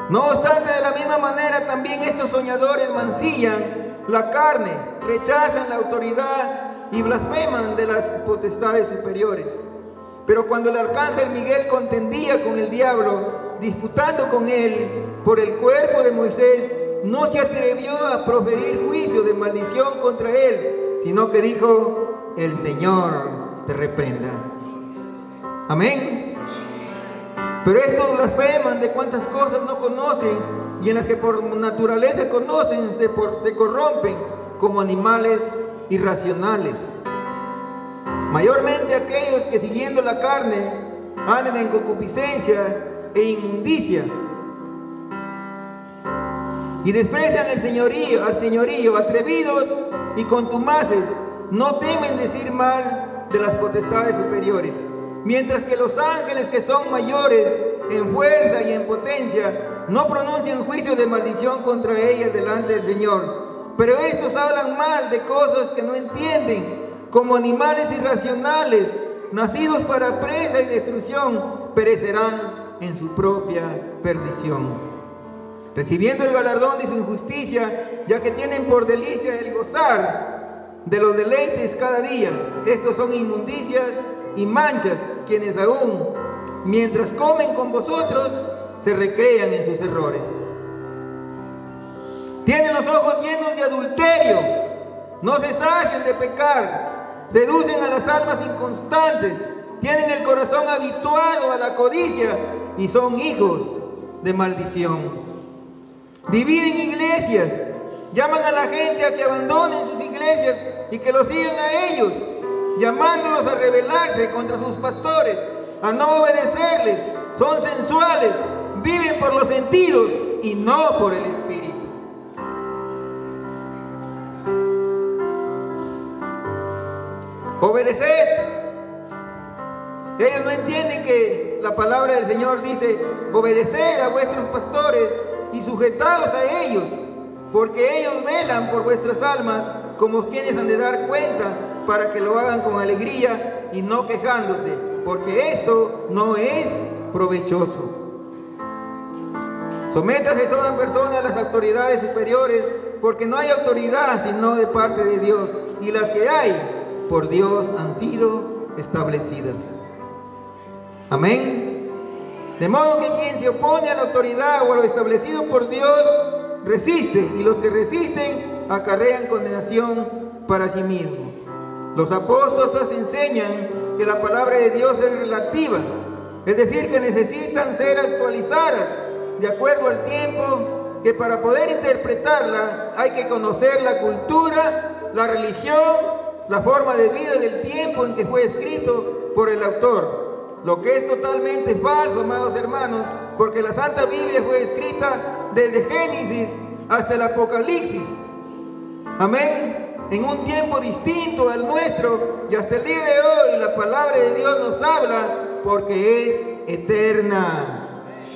Speaker 1: No obstante, de la misma manera también estos soñadores mancillan la carne, rechazan la autoridad y blasfeman de las potestades superiores. Pero cuando el arcángel Miguel contendía con el diablo, disputando con él por el cuerpo de Moisés, no se atrevió a proferir juicio de maldición contra él, sino que dijo, el Señor te reprenda. Amén. Pero estos blasfeman de cuantas cosas no conocen y en las que por naturaleza conocen, se corrompen como animales irracionales. Mayormente aquellos que siguiendo la carne andan en concupiscencia e inmundicia y desprecian al señorío, atrevidos y contumaces, no temen decir mal de las potestades superiores. Mientras que los ángeles que son mayores en fuerza y en potencia no pronuncian juicio de maldición contra ellas delante del Señor. Pero estos hablan mal de cosas que no entienden, como animales irracionales, nacidos para presa y destrucción, perecerán en su propia perdición, recibiendo el galardón de su injusticia, ya que tienen por delicia el gozar de los deleites cada día. Estos son inmundicias y manchas, quienes aún, mientras comen con vosotros, se recrean en sus errores. Tienen los ojos llenos de adulterio, no se sacian de pecar, seducen a las almas inconstantes, tienen el corazón habituado a la codicia y son hijos de maldición. Dividen iglesias, llaman a la gente a que abandonen sus iglesias y que los sigan a ellos, llamándolos a rebelarse contra sus pastores, a no obedecerles. Son sensuales, viven por los sentidos y no por el Espíritu. Obedeced. Ellos no entienden que la palabra del Señor dice, obedeced a vuestros pastores y sujetaos a ellos, porque ellos velan por vuestras almas, como quienes han de dar cuenta, para que lo hagan con alegría y no quejándose, porque esto no es provechoso. Sométase toda persona a las autoridades superiores, porque no hay autoridad sino de parte de Dios, y las que hay por Dios han sido establecidas. Amén. De modo que quien se opone a la autoridad o a lo establecido por Dios resiste, y los que resisten acarrean condenación para sí mismos. Los apóstoles enseñan que la palabra de Dios es relativa, es decir, que necesitan ser actualizadas de acuerdo al tiempo, que para poder interpretarla hay que conocer la cultura, la religión, la forma de vida del tiempo en que fue escrito por el autor, lo que es totalmente falso, amados hermanos, porque la Santa Biblia fue escrita desde Génesis hasta el Apocalipsis. Amén. En un tiempo distinto al nuestro, y hasta el día de hoy la palabra de Dios nos habla porque es eterna.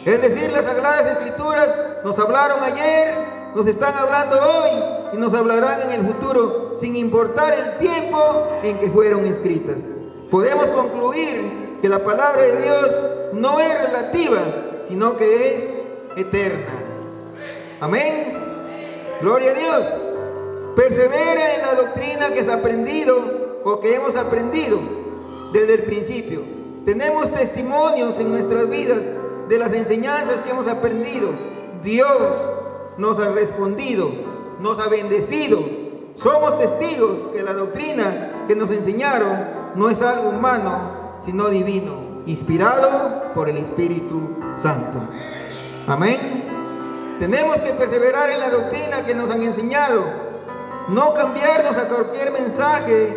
Speaker 1: Es decir, las Sagradas Escrituras nos hablaron ayer, nos están hablando hoy y nos hablarán en el futuro, sin importar el tiempo en que fueron escritas. Podemos concluir que la palabra de Dios no es relativa, sino que es eterna. Amén. Gloria a Dios. Persevera en la doctrina que has aprendido o que hemos aprendido desde el principio. Tenemos testimonios en nuestras vidas de las enseñanzas que hemos aprendido. Dios nos ha respondido, nos ha bendecido. Somos testigos que la doctrina que nos enseñaron no es algo humano, sino divino, inspirado por el Espíritu Santo. Amén. Tenemos que perseverar en la doctrina que nos han enseñado. No cambiarnos a cualquier mensaje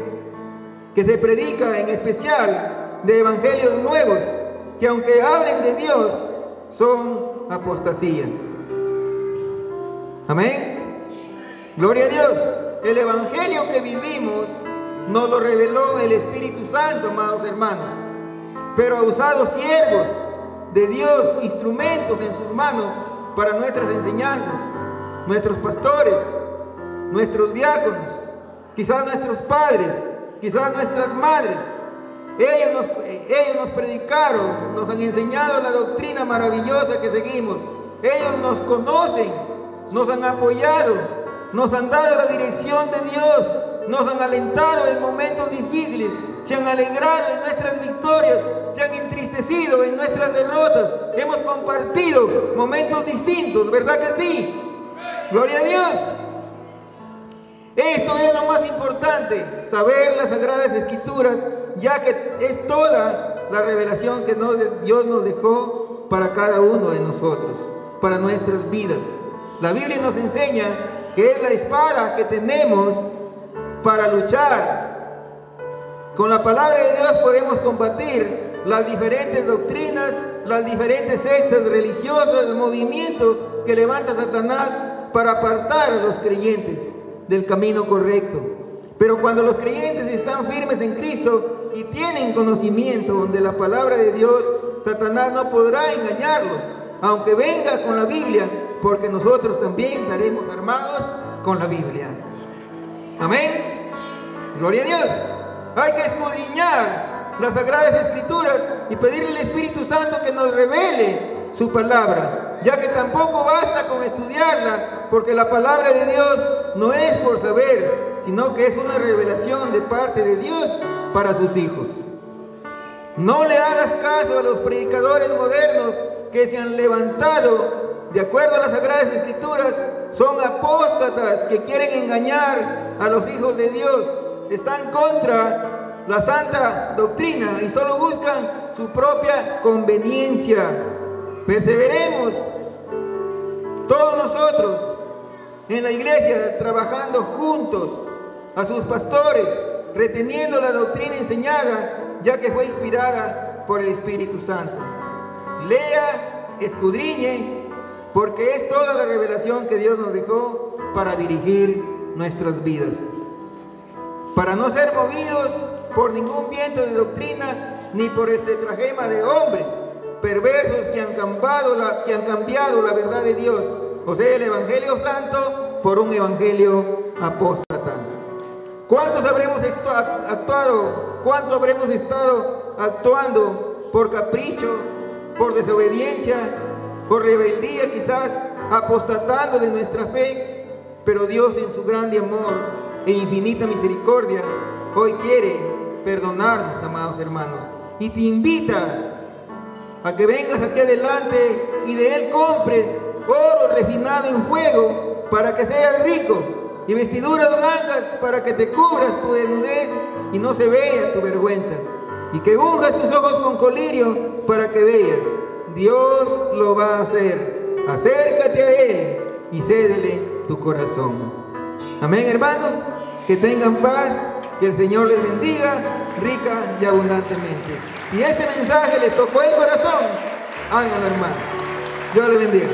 Speaker 1: que se predica, en especial de evangelios nuevos, que aunque hablen de Dios, son apostasía. Amén. Gloria a Dios. el evangelio que vivimos nos lo reveló el Espíritu Santo, amados hermanos. Pero ha usado siervos de Dios, instrumentos en sus manos para nuestras enseñanzas, nuestros pastores, nuestros diáconos, quizás nuestros padres, quizás nuestras madres. Ellos nos predicaron, nos han enseñado la doctrina maravillosa que seguimos. Ellos nos conocen, nos han apoyado, nos han dado la dirección de Dios, nos han alentado en momentos difíciles, se han alegrado en nuestras victorias, se han entristecido en nuestras derrotas. Hemos compartido momentos distintos, ¿verdad que sí? Gloria a Dios. Esto es lo más importante, saber las Sagradas Escrituras, ya que es toda la revelación que Dios nos dejó para cada uno de nosotros, para nuestras vidas. La Biblia nos enseña que es la espada que tenemos para luchar. Con la palabra de Dios podemos combatir las diferentes doctrinas, las diferentes sectas religiosas, movimientos que levanta Satanás para apartar a los creyentes del camino correcto. Pero cuando los creyentes están firmes en Cristo y tienen conocimiento de la palabra de Dios, Satanás no podrá engañarlos, aunque venga con la Biblia, porque nosotros también estaremos armados con la Biblia. Amén. Gloria a Dios. Hay que escudriñar las Sagradas Escrituras y pedirle al Espíritu Santo que nos revele su palabra, ya que tampoco basta con estudiarla, porque la palabra de Dios no es por saber, sino que es una revelación de parte de Dios para sus hijos. No le hagas caso a los predicadores modernos que se han levantado de acuerdo a las Sagradas Escrituras. Son apóstatas que quieren engañar a los hijos de Dios. Están contra la santa doctrina y solo buscan su propia conveniencia. Perseveremos todos nosotros en la iglesia, trabajando juntos a sus pastores, reteniendo la doctrina enseñada, ya que fue inspirada por el Espíritu Santo. Lea, escudriñe, porque es toda la revelación que Dios nos dejó para dirigir nuestras vidas, para no ser movidos por ningún viento de doctrina, ni por estratagema de hombres perversos que han cambiado la verdad de Dios, o sea, el Evangelio Santo, por un Evangelio apóstata. ¿Cuántos habremos actuado? ¿Cuánto habremos estado actuando por capricho, por desobediencia, por rebeldía, quizás apostatando de nuestra fe? Pero Dios, en su grande amor e infinita misericordia, hoy quiere perdonarnos, amados hermanos, y te invita a que vengas aquí adelante y de él compres oro refinado en fuego para que seas rico, y vestiduras blancas para que te cubras tu desnudez y no se vea tu vergüenza, y que unjas tus ojos con colirio para que veas. Dios lo va a hacer. Acércate a él y cédele tu corazón. Amén, hermanos. Que tengan paz, que el Señor les bendiga rica y abundantemente. Si este mensaje les tocó el corazón, háganlo, hermanos. Dios les bendiga.